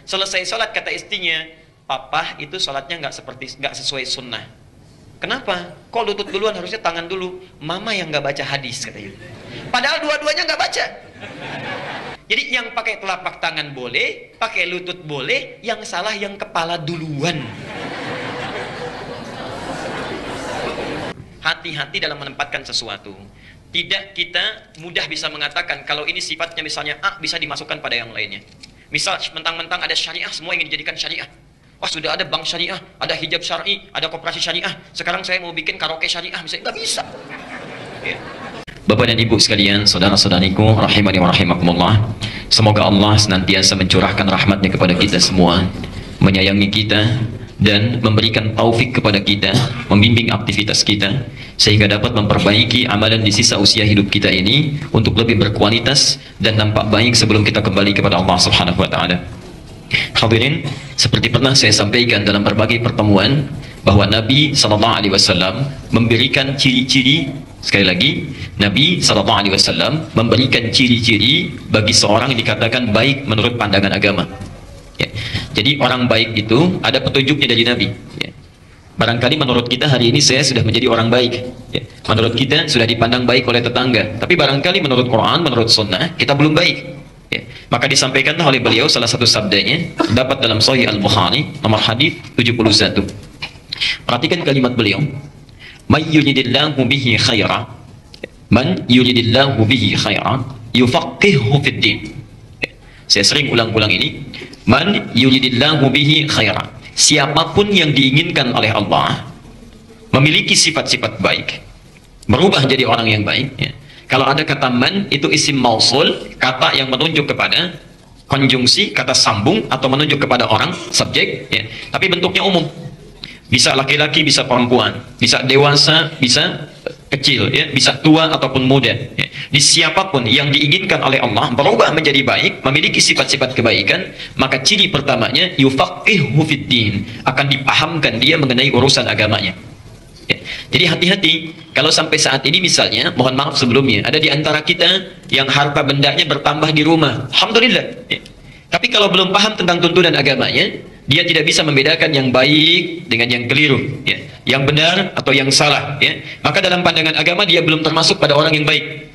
Selesai sholat kata istrinya, papa itu sholatnya nggak sesuai sunnah. Kenapa? Kok lutut duluan, harusnya tangan dulu. Mama yang nggak baca hadis katanya. Padahal dua-duanya nggak baca. Jadi yang pakai telapak tangan boleh, pakai lutut boleh, yang salah yang kepala duluan. Hati-hati dalam menempatkan sesuatu. Tidak kita mudah bisa mengatakan kalau ini sifatnya misalnya A bisa dimasukkan pada yang lainnya. Misal mentang-mentang ada syariah, semua ingin dijadikan syariah. Wah, sudah ada bank syariah, ada hijab syar'i, ada koperasi syariah. Sekarang saya mau bikin karaoke syariah, misalnya nggak bisa. Ya. Bapak dan Ibu sekalian, saudara-saudariku, rahimani wa rahimakumullah. Semoga Allah senantiasa mencurahkan rahmatnya kepada kita semua, menyayangi kita, dan memberikan taufik kepada kita, membimbing aktivitas kita, sehingga dapat memperbaiki amalan di sisa usia hidup kita ini untuk lebih berkualitas dan nampak baik sebelum kita kembali kepada Allah Subhanahu wa Ta'ala. Hadirin, seperti pernah saya sampaikan dalam berbagai pertemuan bahwa Nabi SAW memberikan ciri-ciri. Sekali lagi, Nabi SAW memberikan ciri-ciri bagi seorang yang dikatakan baik menurut pandangan agama. Ya. Jadi orang baik itu ada petunjuknya dari Nabi. Ya. Barangkali menurut kita hari ini saya sudah menjadi orang baik. Ya. Menurut kita sudah dipandang baik oleh tetangga. Tapi barangkali menurut Quran, menurut Sunnah, kita belum baik. Ya. Maka disampaikan oleh beliau salah satu sabdanya, dapat dalam Sahih Al-Bukhari, nomor hadis 71. Perhatikan kalimat beliau. Man yuridillahu bihi khaira, man yuridillahu bihi khaira, yufaqihu fid din. Saya sering ulang-ulang ini. Man yuridillahu bihi khaira. Siapapun yang diinginkan oleh Allah memiliki sifat-sifat baik, berubah jadi orang yang baik. Ya. Kalau ada kata man, itu isim mausul, kata yang menunjuk kepada konjungsi, kata sambung, atau menunjuk kepada orang, subjek. Ya. Tapi bentuknya umum. Bisa laki-laki, bisa perempuan, bisa dewasa, bisa kecil, ya, bisa tua ataupun muda. Ya. Di siapapun yang diinginkan oleh Allah berubah menjadi baik, memiliki sifat-sifat kebaikan, maka ciri pertamanya yufaqihu fid din, akan dipahamkan dia mengenai urusan agamanya. Ya. Jadi hati-hati kalau sampai saat ini misalnya, mohon maaf sebelumnya, ada di antara kita yang harta bendanya bertambah di rumah, alhamdulillah. Ya. Tapi kalau belum paham tentang tuntunan agamanya, dia tidak bisa membedakan yang baik dengan yang keliru, ya, yang benar atau yang salah, ya. Maka dalam pandangan agama dia belum termasuk pada orang yang baik.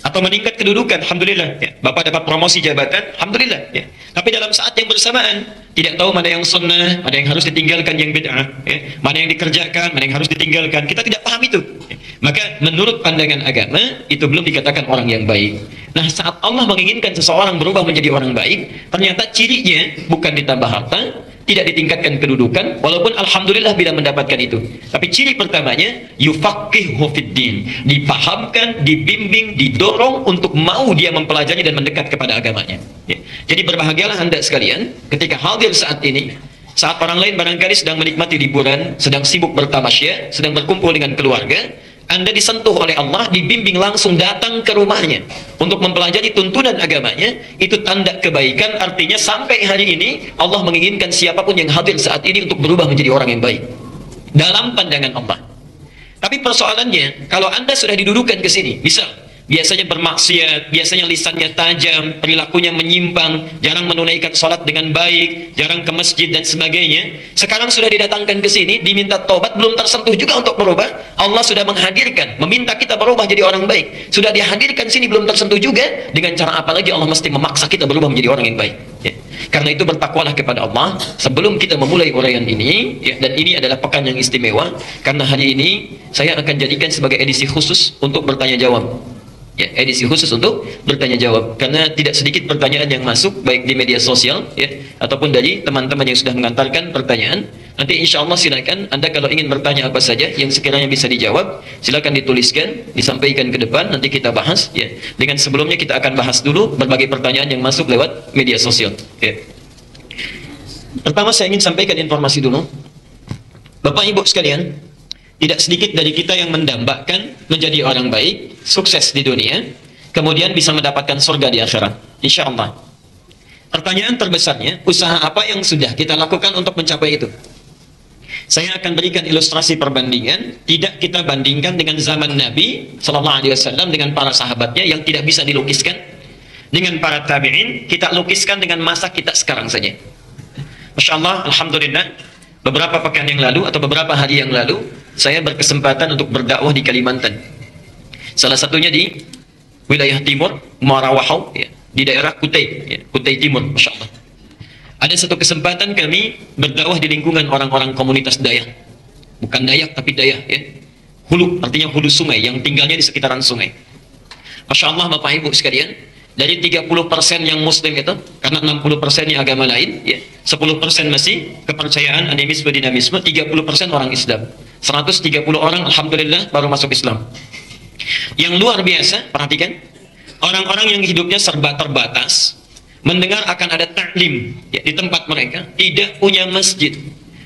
Atau meningkat kedudukan, alhamdulillah, ya. Bapak dapat promosi jabatan, alhamdulillah, ya. Tapi dalam saat yang bersamaan tidak tahu mana yang sunnah, mana yang harus ditinggalkan, yang bid'ah, ya. Mana yang dikerjakan, mana yang harus ditinggalkan, kita tidak paham itu, ya. Maka menurut pandangan agama itu belum dikatakan orang yang baik. Nah, saat Allah menginginkan seseorang berubah menjadi orang baik, ternyata cirinya bukan ditambah harta, tidak ditingkatkan kedudukan, walaupun alhamdulillah bila mendapatkan itu. Tapi ciri pertamanya yufaqihu fid din, dipahamkan, dibimbing, didorong untuk mau dia mempelajari dan mendekat kepada agamanya. Ya. Jadi berbahagialah Anda sekalian ketika hadir saat ini, saat orang lain barangkali sedang menikmati liburan, sedang sibuk bertamasya, sedang berkumpul dengan keluarga, Anda disentuh oleh Allah, dibimbing langsung datang ke rumahnya untuk mempelajari tuntunan agamanya. Itu tanda kebaikan, artinya sampai hari ini Allah menginginkan siapapun yang hadir saat ini untuk berubah menjadi orang yang baik dalam pandangan Allah. Tapi persoalannya, kalau Anda sudah didudukan ke sini, misal biasanya bermaksiat, biasanya lisannya tajam, perilakunya menyimpang, jarang menunaikan sholat dengan baik, jarang ke masjid dan sebagainya. Sekarang sudah didatangkan ke sini, diminta tobat, belum tersentuh juga untuk berubah. Allah sudah menghadirkan, meminta kita berubah jadi orang baik. Sudah dihadirkan sini, belum tersentuh juga. Dengan cara apa lagi Allah mesti memaksa kita berubah menjadi orang yang baik? Ya. Karena itu bertakwalah kepada Allah sebelum kita memulai uraian ini, ya, dan ini adalah pekan yang istimewa karena hari ini saya akan jadikan sebagai edisi khusus untuk bertanya jawab. Ya, edisi khusus untuk bertanya jawab karena tidak sedikit pertanyaan yang masuk baik di media sosial, ya, ataupun dari teman-teman yang sudah mengantarkan pertanyaan. Nanti insya Allah silakan Anda kalau ingin bertanya apa saja yang sekiranya bisa dijawab, silakan dituliskan, disampaikan ke depan, nanti kita bahas, ya. Dengan sebelumnya kita akan bahas dulu berbagai pertanyaan yang masuk lewat media sosial, ya. Pertama saya ingin sampaikan informasi dulu, Bapak Ibu sekalian, tidak sedikit dari kita yang mendambakan menjadi orang baik, sukses di dunia, kemudian bisa mendapatkan surga di akhirat, insya Allah. Pertanyaan terbesarnya, usaha apa yang sudah kita lakukan untuk mencapai itu? Saya akan berikan ilustrasi perbandingan, tidak kita bandingkan dengan zaman Nabi SAW dengan para sahabatnya yang tidak bisa dilukiskan, dengan para tabi'in, kita lukiskan dengan masa kita sekarang saja. Masya Allah, Alhamdulillah, beberapa pekan yang lalu atau beberapa hari yang lalu, saya berkesempatan untuk berdakwah di Kalimantan. Salah satunya di wilayah timur, Marawahau, ya, di daerah Kutai, ya, Kutai Timur, Masya Allah. Ada satu kesempatan kami berdakwah di lingkungan orang-orang komunitas Dayak. Bukan Dayak, tapi Dayak, ya. Hulu, artinya hulu sungai, yang tinggalnya di sekitaran sungai. Masya Allah, Bapak Ibu sekalian, dari 30% yang Muslim itu, karena 60% yang agama lain, ya, 10% masih kepercayaan animisme, dinamisme, 30% orang Islam. 130 orang, Alhamdulillah, baru masuk Islam. Yang luar biasa, perhatikan, orang-orang yang hidupnya serba terbatas, mendengar akan ada taklim, ya, di tempat mereka, tidak punya masjid,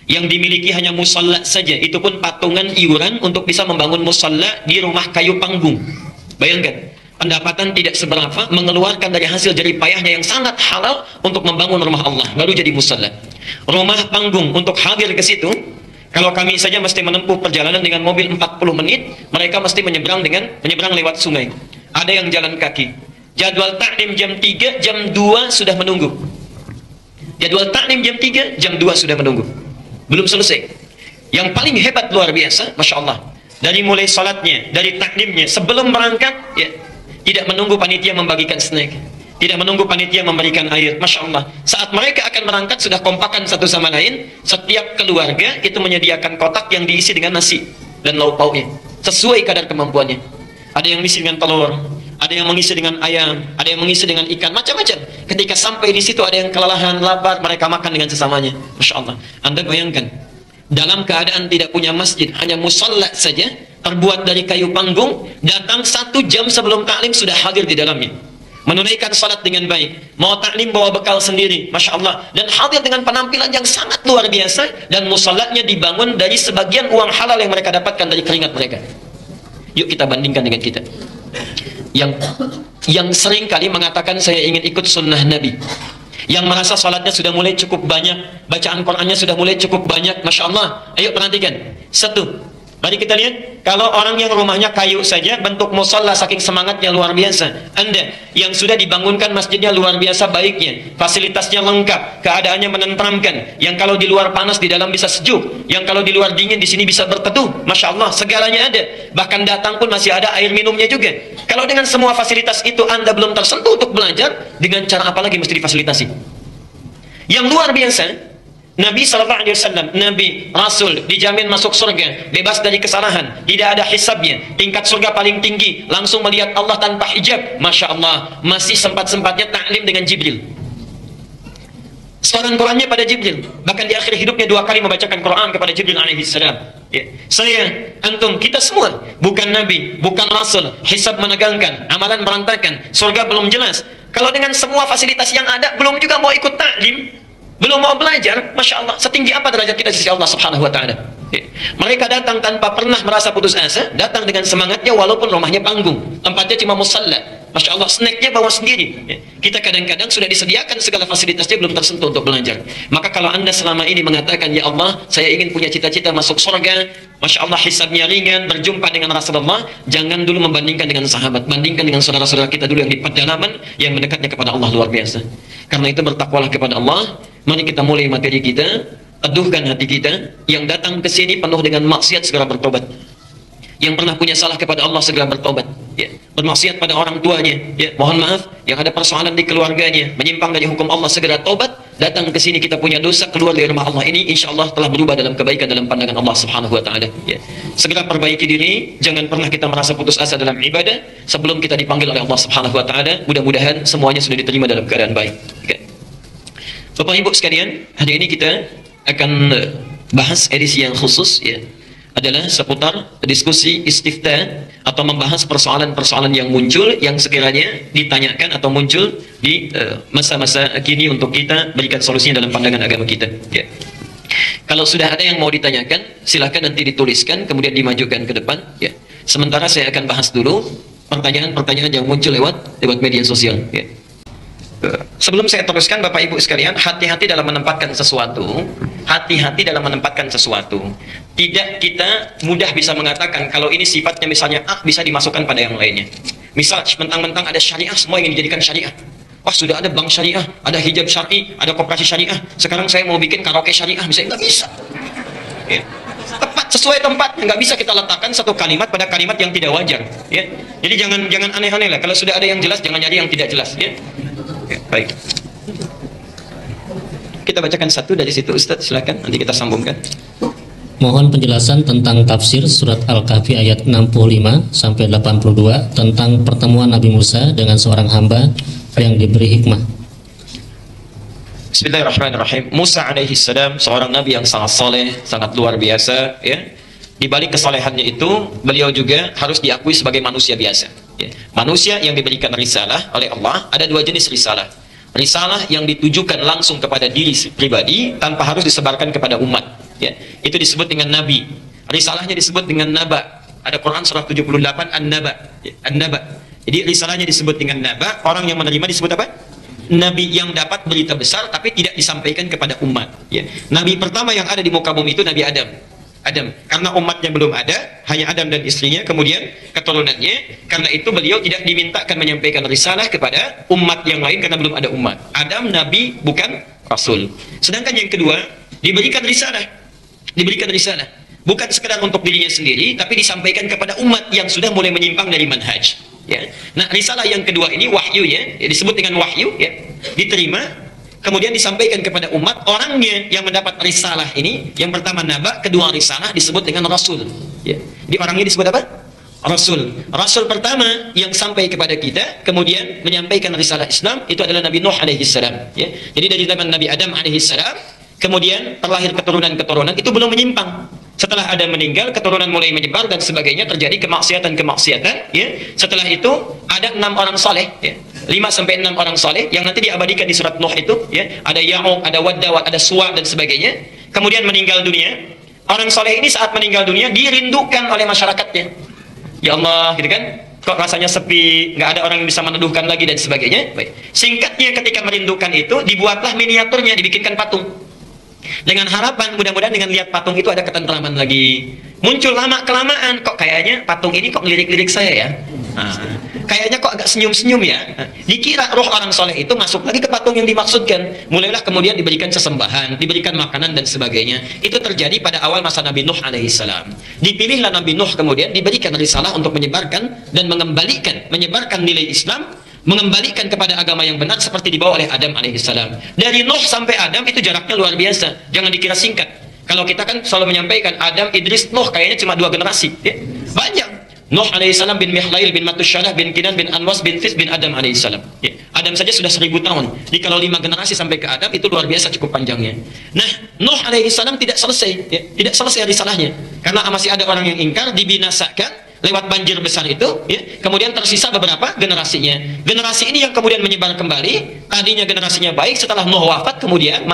yang dimiliki hanya musalla saja, itu pun patungan iuran untuk bisa membangun musalla di rumah kayu panggung. Bayangkan, pendapatan tidak seberapa, mengeluarkan dari hasil jerih payahnya yang sangat halal untuk membangun rumah Allah, baru jadi musalla. Rumah panggung untuk hadir ke situ, kalau kami saja mesti menempuh perjalanan dengan mobil 40 menit, mereka mesti menyeberang lewat sungai. Ada yang jalan kaki. Jadwal taklim jam 3, jam 2 sudah menunggu. Jadwal taklim jam 3, jam 2 sudah menunggu. Belum selesai. Yang paling hebat luar biasa, Masya Allah, dari mulai salatnya, dari taklimnya, sebelum berangkat, ya, tidak menunggu panitia membagikan snack, tidak menunggu panitia memberikan air. Masya Allah, saat mereka akan berangkat sudah kompakan satu sama lain. Setiap keluarga itu menyediakan kotak yang diisi dengan nasi dan lauk pauknya sesuai kadar kemampuannya. Ada yang mengisi dengan telur, ada yang mengisi dengan ayam, ada yang mengisi dengan ikan, macam-macam. Ketika sampai di situ ada yang kelelahan, lapar, mereka makan dengan sesamanya. Masya Allah. Anda bayangkan, dalam keadaan tidak punya masjid, hanya musalla saja, terbuat dari kayu panggung, datang 1 jam sebelum taklim sudah hadir di dalamnya, menunaikan salat dengan baik, mau taklim bawa bekal sendiri, Masya Allah, dan hadir dengan penampilan yang sangat luar biasa, dan musallanya dibangun dari sebagian uang halal yang mereka dapatkan dari keringat mereka. Yuk kita bandingkan dengan kita yang sering kali mengatakan saya ingin ikut sunnah Nabi, yang merasa salatnya sudah mulai cukup banyak, bacaan Qur'annya sudah mulai cukup banyak, Masya Allah. Ayo perhatikan, satu, mari kita lihat, kalau orang yang rumahnya kayu saja, bentuk musalla saking semangatnya luar biasa. Anda yang sudah dibangunkan masjidnya luar biasa baiknya, fasilitasnya lengkap, keadaannya menenteramkan, yang kalau di luar panas di dalam bisa sejuk, yang kalau di luar dingin di sini bisa berteduh, Masya Allah, segalanya ada, bahkan datang pun masih ada air minumnya juga. Kalau dengan semua fasilitas itu Anda belum tersentuh untuk belajar, dengan cara apa lagi mesti difasilitasi? Yang luar biasa, Nabi SAW, Nabi, Rasul, dijamin masuk surga, bebas dari kesalahan, tidak ada hisabnya, tingkat surga paling tinggi, langsung melihat Allah tanpa hijab. Masya Allah, masih sempat-sempatnya taklim dengan Jibril. Seorang Qurannya pada Jibril, bahkan di akhir hidupnya 2 kali membacakan Quran kepada Jibril alaihissalam. Ya. Saya, antum, kita semua bukan Nabi, bukan Rasul, hisab menegangkan, amalan berantakan, surga belum jelas. Kalau dengan semua fasilitas yang ada, belum juga mau ikut taklim, belum mau belajar, Masya Allah, setinggi apa derajat kita di sisi Allah Subhanahu wa Ta'ala. Ya. Mereka datang tanpa pernah merasa putus asa, datang dengan semangatnya walaupun rumahnya panggung, tempatnya cuma musalla. Masya Allah, snacknya bawa sendiri. Ya. Kita kadang-kadang sudah disediakan segala fasilitasnya, belum tersentuh untuk belajar. Maka kalau Anda selama ini mengatakan, ya Allah, saya ingin punya cita-cita masuk surga, Masya Allah, hisabnya ringan, berjumpa dengan Rasulullah, jangan dulu membandingkan dengan sahabat, bandingkan dengan saudara-saudara kita dulu yang di pedalaman, yang mendekatnya kepada Allah luar biasa. Karena itu bertakwalah kepada Allah. Mari kita mulai materi kita, teduhkan hati kita. Yang datang ke sini penuh dengan maksiat, segera bertobat. Yang pernah punya salah kepada Allah, segera bertobat. Ya. Bermaksiat pada orang tuanya, ya. Mohon maaf, yang ada persoalan di keluarganya, menyimpang dari hukum Allah, segera tobat. Datang ke sini kita punya dosa, keluar dari rumah Allah ini, insya Allah telah berubah dalam kebaikan dalam pandangan Allah Subhanahu wa Ta'ala. Ya. Segera perbaiki diri, jangan pernah kita merasa putus asa dalam ibadah sebelum kita dipanggil oleh Allah Subhanahu wa Ta'ala. Mudah-mudahan semuanya sudah diterima dalam keadaan baik. Okay. Bapak Ibu sekalian, hari ini kita akan bahas edisi yang khusus, ya, adalah seputar diskusi istifta atau membahas persoalan-persoalan yang muncul, yang sekiranya ditanyakan atau muncul di masa-masa kini untuk kita berikan solusinya dalam pandangan agama kita. Ya. Kalau sudah ada yang mau ditanyakan, silakan nanti dituliskan kemudian dimajukan ke depan. Ya. Sementara saya akan bahas dulu pertanyaan-pertanyaan yang muncul lewat media sosial. Ya. Sebelum saya teruskan, Bapak Ibu sekalian, hati-hati dalam menempatkan sesuatu. Hati-hati dalam menempatkan sesuatu. Tidak kita mudah bisa mengatakan kalau ini sifatnya misalnya A bisa dimasukkan pada yang lainnya. Misal mentang-mentang ada syariah, semua ingin dijadikan syariah. Wah, sudah ada bank syariah, ada hijab syar'i, ada koperasi syariah. Sekarang saya mau bikin karaoke syariah, misalnya nggak bisa. Ya. Tepat sesuai tempatnya, nggak bisa kita letakkan satu kalimat pada kalimat yang tidak wajar. Ya. Jadi jangan aneh-aneh lah. Kalau sudah ada yang jelas, jangan nyari yang tidak jelas. Ya. Ya, baik. Kita bacakan satu dari situ, Ustaz, silakan. Nanti kita sambungkan. Mohon penjelasan tentang tafsir surat Al-Kahfi ayat 65 sampai 82 tentang pertemuan Nabi Musa dengan seorang hamba yang diberi hikmah. Bismillahirrahmanirrahim. Musa alaihi salam seorang nabi yang sangat saleh, sangat luar biasa, ya. Di balik kesalehannya itu, beliau juga harus diakui sebagai manusia biasa, ya. Manusia yang diberikan risalah oleh Allah. Ada dua jenis risalah. Risalah yang ditujukan langsung kepada diri pribadi tanpa harus disebarkan kepada umat, ya. Itu disebut dengan nabi. Risalahnya disebut dengan naba. Ada Quran surah 78 An-Naba, ya. An-Naba. Jadi risalahnya disebut dengan naba. Orang yang menerima disebut apa? Nabi yang dapat berita besar tapi tidak disampaikan kepada umat, ya. Nabi pertama yang ada di muka bumi itu Nabi Adam. Karena umatnya belum ada, hanya Adam dan istrinya, kemudian keturunannya. Karena itu beliau tidak dimintakan menyampaikan risalah kepada umat yang lain karena belum ada umat. Adam nabi, bukan rasul. Sedangkan yang kedua, diberikan risalah. Bukan sekedar untuk dirinya sendiri, tapi disampaikan kepada umat yang sudah mulai menyimpang dari manhaj, ya. Nah, risalah yang kedua ini wahyu, ya, disebut dengan wahyu, ya. Diterima, kemudian disampaikan kepada umat. Orangnya yang mendapat risalah ini, yang pertama naba, kedua risalah disebut dengan rasul, ya. Di orangnya disebut apa? Rasul. Rasul pertama yang sampai kepada kita, kemudian menyampaikan risalah Islam, itu adalah Nabi Nuh alaihi salam, ya. Jadi dari zaman Nabi Adam alaihi salam, kemudian terlahir keturunan-keturunan, itu belum menyimpang. Setelah Adam meninggal, keturunan mulai menyebar dan sebagainya, terjadi kemaksiatan, ya. Setelah itu ada 6 orang saleh, ya. 5 sampai 6 orang saleh yang nanti diabadikan di surat Nuh itu, ya. Ada Ya'uq, ada Wadda, ada Suwa dan sebagainya. Kemudian meninggal dunia. Orang saleh ini saat meninggal dunia dirindukan oleh masyarakatnya. Ya Allah, gitu kan? Kok rasanya sepi, nggak ada orang yang bisa meneduhkan lagi dan sebagainya. Baik. Singkatnya, ketika merindukan itu, dibuatlah miniaturnya, dibikinkan patung. Dengan harapan mudah-mudahan dengan lihat patung itu ada ketentraman lagi. Muncul lama-kelamaan, kok kayaknya patung ini kok ngelirik-lirik saya, ya. Kayaknya kok agak senyum-senyum, ya. Dikira roh orang soleh itu masuk lagi ke patung yang dimaksudkan. Mulailah kemudian diberikan sesembahan, diberikan makanan dan sebagainya. Itu terjadi pada awal masa Nabi Nuh alaihissalam. Dipilihlah Nabi Nuh kemudian diberikan risalah untuk menyebarkan dan menyebarkan nilai Islam, mengembalikan kepada agama yang benar seperti dibawa oleh Adam alaihissalam. Dari Nuh sampai Adam itu jaraknya luar biasa. Jangan dikira singkat. Kalau kita kan selalu menyampaikan Adam, Idris, Nuh, kayaknya cuma 2 generasi, ya. Banyak. Nuh alaihissalam bin Mihlail bin Matusyalah bin Kinan bin Anwas bin Fis bin Adam alaihissalam, ya. Adam saja sudah 1000 tahun. Jadi kalau 5 generasi sampai ke Adam itu luar biasa cukup panjangnya. Nah, Nuh alaihissalam tidak selesai, ya. Tidak selesai risalahnya. Karena masih ada orang yang ingkar, dibinasakan lewat banjir besar itu, ya. Kemudian tersisa beberapa generasinya. Generasi ini yang kemudian menyebar kembali. Tadinya generasinya baik, setelah Nuh wafat kemudian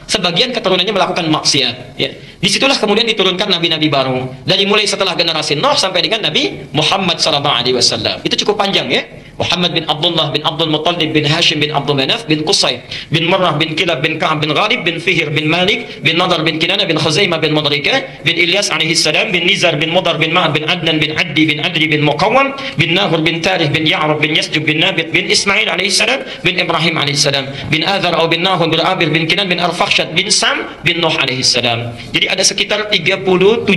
sebagian keturunannya melakukan maksiat, ya. Disitulah kemudian diturunkan nabi-nabi baru. Dari mulai setelah generasi Nuh sampai dengan Nabi Muhammad SAW. Itu cukup panjang, ya. Muhammad bin Abdullah bin Abdul Muttalib bin Hashim bin Abdul Manaf bin Qusay bin Murrah bin Kilab bin Ka'ab bin Ghalib bin Fihir bin Malik bin Nadar bin Kinana bin Khuzaimah bin Mudrika bin Ilyas alaihi salam bin Nizar bin Mudar bin Ma'ad bin Adnan bin Addi bin Adri bin Muqawwam bin Nahur bin Tarih bin Ya'rab bin Yasjub bin Nabit bin Ismail alaihi salam bin Ibrahim alaihi salam bin Adhar atau bin Nahur bin Abir bin Kinan bin Arfakhshad bin Sam bin Nuh alaihi salam. Jadi ada sekitar 37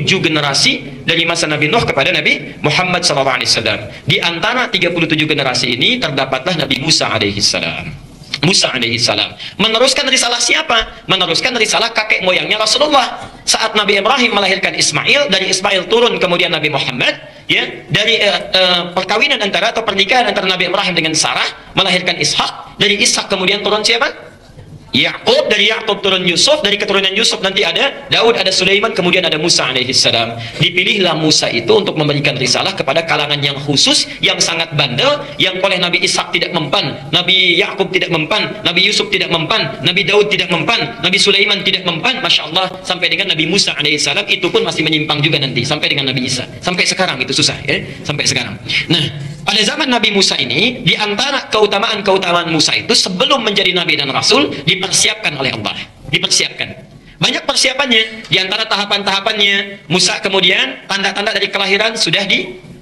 generasi dari masa Nabi Nuh kepada Nabi Muhammad SAW. Di antara 37 generasi ini terdapatlah Nabi Musa alaihissalam. Musa alaihissalam meneruskan risalah siapa? Meneruskan risalah kakek moyangnya Rasulullah. Saat Nabi Ibrahim melahirkan Ismail, dari Ismail turun kemudian Nabi Muhammad, ya. Dari perkawinan antara atau pernikahan antara Nabi Ibrahim dengan Sarah melahirkan Ishak. Dari Ishak kemudian turun siapa? Ya'qub. Dari Ya'qub turun Yusuf. Dari keturunan Yusuf nanti ada Daud, ada Sulaiman, kemudian ada Musa alaihissalam. Dipilihlah Musa itu untuk memberikan risalah kepada kalangan yang khusus, yang sangat bandel, yang oleh Nabi Ishak tidak mempan, Nabi Ya'qub tidak mempan, Nabi Yusuf tidak mempan, Nabi Daud tidak mempan, Nabi Sulaiman tidak mempan. Masya Allah, sampai dengan Nabi Musa alaihissalam itu pun masih menyimpang juga nanti, sampai dengan Nabi Isa. Sampai sekarang itu susah, ya. Sampai sekarang. Nah, pada zaman Nabi Musa ini, di antara keutamaan Musa itu, sebelum menjadi Nabi dan Rasul, dipersiapkan oleh Allah. Dipersiapkan. Banyak persiapannya. Di antara tahapan-tahapannya, Musa kemudian, tanda-tanda dari kelahiran sudah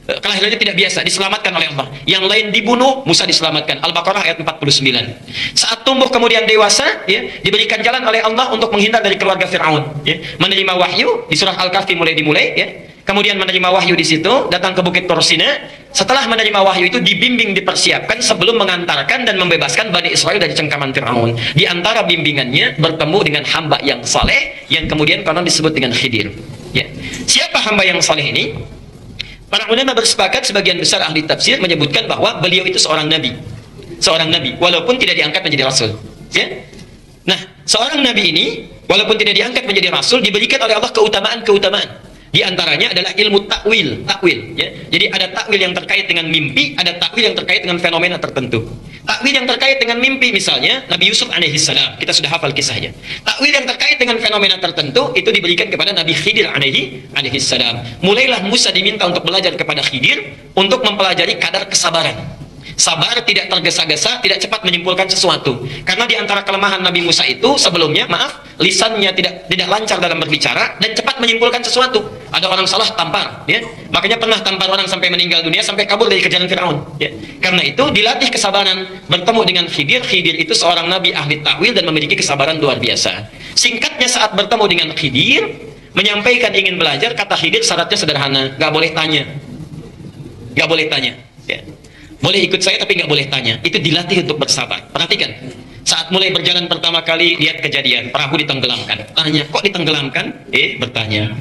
kelahirannya tidak biasa, diselamatkan oleh Allah. Yang lain dibunuh, Musa diselamatkan. Al-Baqarah ayat 49. Saat tumbuh kemudian dewasa, ya, diberikan jalan oleh Allah untuk menghindar dari keluarga Fir'aun. Ya. Menerima wahyu di surah Al-Kahfi dimulai. Ya. Kemudian menerima wahyu di situ, datang ke Bukit Tur Sina. Setelah menerima wahyu itu dibimbing, dipersiapkan sebelum mengantarkan dan membebaskan Bani Israel dari cengkaman Fir'aun. Di antara bimbingannya bertemu dengan hamba yang saleh yang kemudian konon disebut dengan Khidir. Ya. Siapa hamba yang saleh ini? Para ulama bersepakat, sebagian besar ahli tafsir menyebutkan bahwa beliau itu seorang nabi. Seorang nabi, walaupun tidak diangkat menjadi rasul. Ya? Nah, seorang nabi ini, walaupun tidak diangkat menjadi rasul, diberikan oleh Allah keutamaan-keutamaan. Di antaranya adalah ilmu takwil, ya. Jadi ada takwil yang terkait dengan mimpi, ada takwil yang terkait dengan fenomena tertentu. Takwil yang terkait dengan mimpi misalnya Nabi Yusuf alaihissalam, kita sudah hafal kisahnya. Takwil yang terkait dengan fenomena tertentu itu diberikan kepada Nabi Khidir alaihissalam. Mulailah Musa diminta untuk belajar kepada Khidir untuk mempelajari kadar kesabaran. Sabar, tidak tergesa-gesa, tidak cepat menyimpulkan sesuatu. Karena di antara kelemahan Nabi Musa itu sebelumnya, lisannya tidak lancar dalam berbicara dan cepat menyimpulkan sesuatu. Ada orang salah tampar, ya. Makanya pernah tampar orang sampai meninggal dunia, sampai kabur dari kejaran Firaun, ya. Karena itu dilatih kesabaran, bertemu dengan Khidir. Khidir itu seorang nabi ahli takwil dan memiliki kesabaran luar biasa. Singkatnya, saat bertemu dengan Khidir, menyampaikan ingin belajar, kata Khidir syaratnya sederhana, nggak boleh tanya. Nggak boleh tanya, ya. Boleh ikut saya tapi nggak boleh tanya. Itu dilatih untuk bersabar. Perhatikan, saat mulai berjalan pertama kali lihat kejadian perahu ditenggelamkan, tanya kok ditenggelamkan? Bertanya.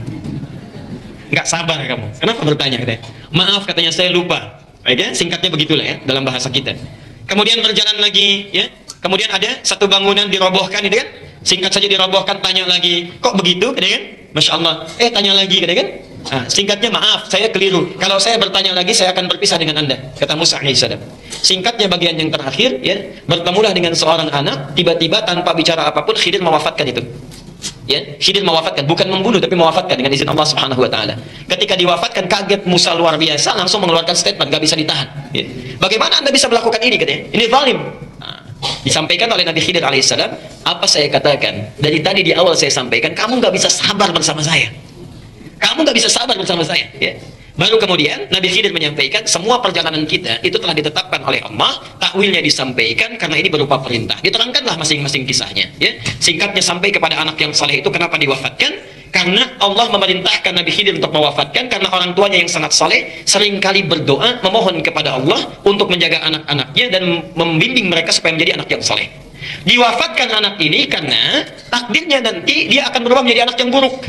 Nggak sabar kamu. Kenapa bertanya? Katanya. Maaf, katanya, saya lupa. Ya, singkatnya begitulah ya dalam bahasa kita. Kemudian berjalan lagi, ya. Kemudian ada satu bangunan dirobohkan, gitu kan? Singkat saja dirobohkan, tanya lagi, kok begitu? Gitu kan? Masya Allah. Tanya lagi, gitu kan? Nah, singkatnya, maaf, saya keliru. Kalau saya bertanya lagi, saya akan berpisah dengan Anda, kata Musa alaihissalam. Singkatnya bagian yang terakhir, ya, bertemulah dengan seorang anak, tiba-tiba tanpa bicara apapun, Khidir mewafatkan itu. Ya, Khidir mewafatkan, bukan membunuh tapi mewafatkan dengan izin Allah Subhanahu wa taala. Ketika diwafatkan, kaget Musa luar biasa, langsung mengeluarkan statement, gak bisa ditahan. Ya. Bagaimana Anda bisa melakukan ini, katanya? Ini zalim. Nah, disampaikan oleh Nabi Khidir alaihissalam, apa saya katakan? Dari tadi di awal saya sampaikan, kamu gak bisa sabar bersama saya. Kamu gak bisa sabar bersama saya, ya. Baru kemudian Nabi Khidir menyampaikan semua perjalanan kita itu telah ditetapkan oleh Allah, takwilnya disampaikan karena ini berupa perintah. Diterangkanlah masing-masing kisahnya, ya. Singkatnya sampai kepada anak yang saleh itu kenapa diwafatkan? Karena Allah memerintahkan Nabi Khidir untuk mewafatkan karena orang tuanya yang sangat saleh seringkali berdoa memohon kepada Allah untuk menjaga anak-anaknya dan membimbing mereka supaya menjadi anak yang saleh. Diwafatkan anak ini karena takdirnya nanti dia akan berubah menjadi anak yang buruk.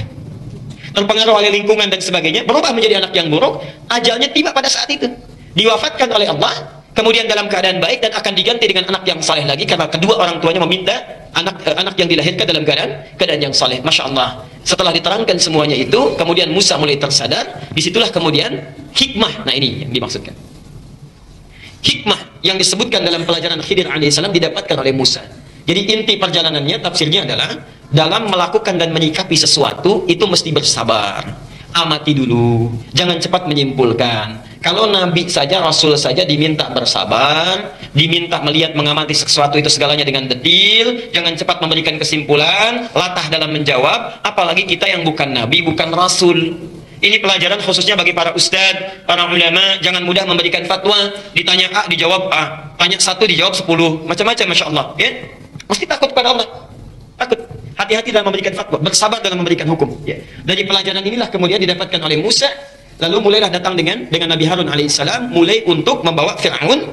Terpengaruh oleh lingkungan dan sebagainya, berubah menjadi anak yang buruk, ajalnya tiba pada saat itu. Diwafatkan oleh Allah, kemudian dalam keadaan baik dan akan diganti dengan anak yang saleh lagi karena kedua orang tuanya meminta anak yang dilahirkan dalam keadaan yang saleh. Masya Allah. Setelah diterangkan semuanya itu, kemudian Musa mulai tersadar, disitulah kemudian hikmah. Nah, ini yang dimaksudkan. Hikmah yang disebutkan dalam pelajaran Khidir alaihissalam didapatkan oleh Musa. Jadi inti perjalanannya, tafsirnya adalah dalam melakukan dan menyikapi sesuatu itu mesti bersabar. Amati dulu, jangan cepat menyimpulkan. Kalau Nabi saja, Rasul saja diminta bersabar, diminta melihat, mengamati sesuatu itu segalanya dengan detil, jangan cepat memberikan kesimpulan, latah dalam menjawab, apalagi kita yang bukan Nabi, bukan Rasul. Ini pelajaran khususnya bagi para ustadz, para ulama, jangan mudah memberikan fatwa, ditanya A, dijawab A, tanya 1, dijawab 10, macam-macam, Masya Allah, ya. Mesti takut pada Allah, takut. Hati-hati dalam memberikan fatwa, bersabar dalam memberikan hukum. Ya. Dari pelajaran inilah kemudian didapatkan oleh Musa, lalu mulailah datang dengan Nabi Harun alaihissalam, mulai untuk membawa Fir'aun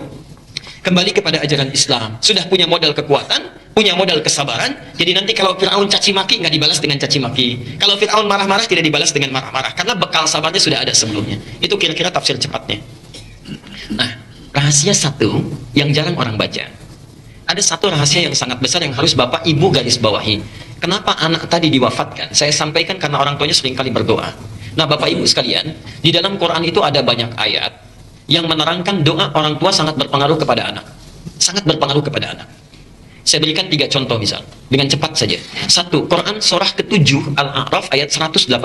kembali kepada ajaran Islam. Sudah punya modal kekuatan, punya modal kesabaran. Jadi nanti kalau Fir'aun caci maki, nggak dibalas dengan caci maki. Kalau Fir'aun marah-marah, tidak dibalas dengan marah-marah, karena bekal sabarnya sudah ada sebelumnya. Itu kira-kira tafsir cepatnya. Nah, rahasia satu yang jarang orang baca. Ada satu rahasia yang sangat besar yang harus Bapak Ibu garis bawahi. Kenapa anak tadi diwafatkan? Saya sampaikan karena orang tuanya seringkali berdoa. Nah, Bapak Ibu sekalian, di dalam Quran itu ada banyak ayat yang menerangkan doa orang tua sangat berpengaruh kepada anak. Sangat berpengaruh kepada anak. Saya berikan 3 contoh misal, dengan cepat saja. 1, Quran surah ke-7 Al-A'raf ayat 189.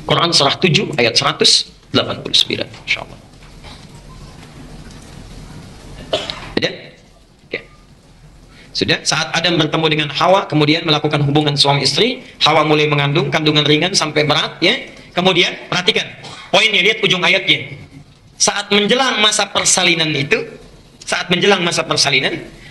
Quran surah 7 ayat 189. Insyaallah. Ada? Oke. Sudah, saat Adam bertemu dengan Hawa, kemudian melakukan hubungan suami istri, Hawa mulai mengandung kandungan ringan sampai berat, ya. Kemudian perhatikan poinnya, lihat ujung ayatnya. Saat menjelang masa persalinan itu,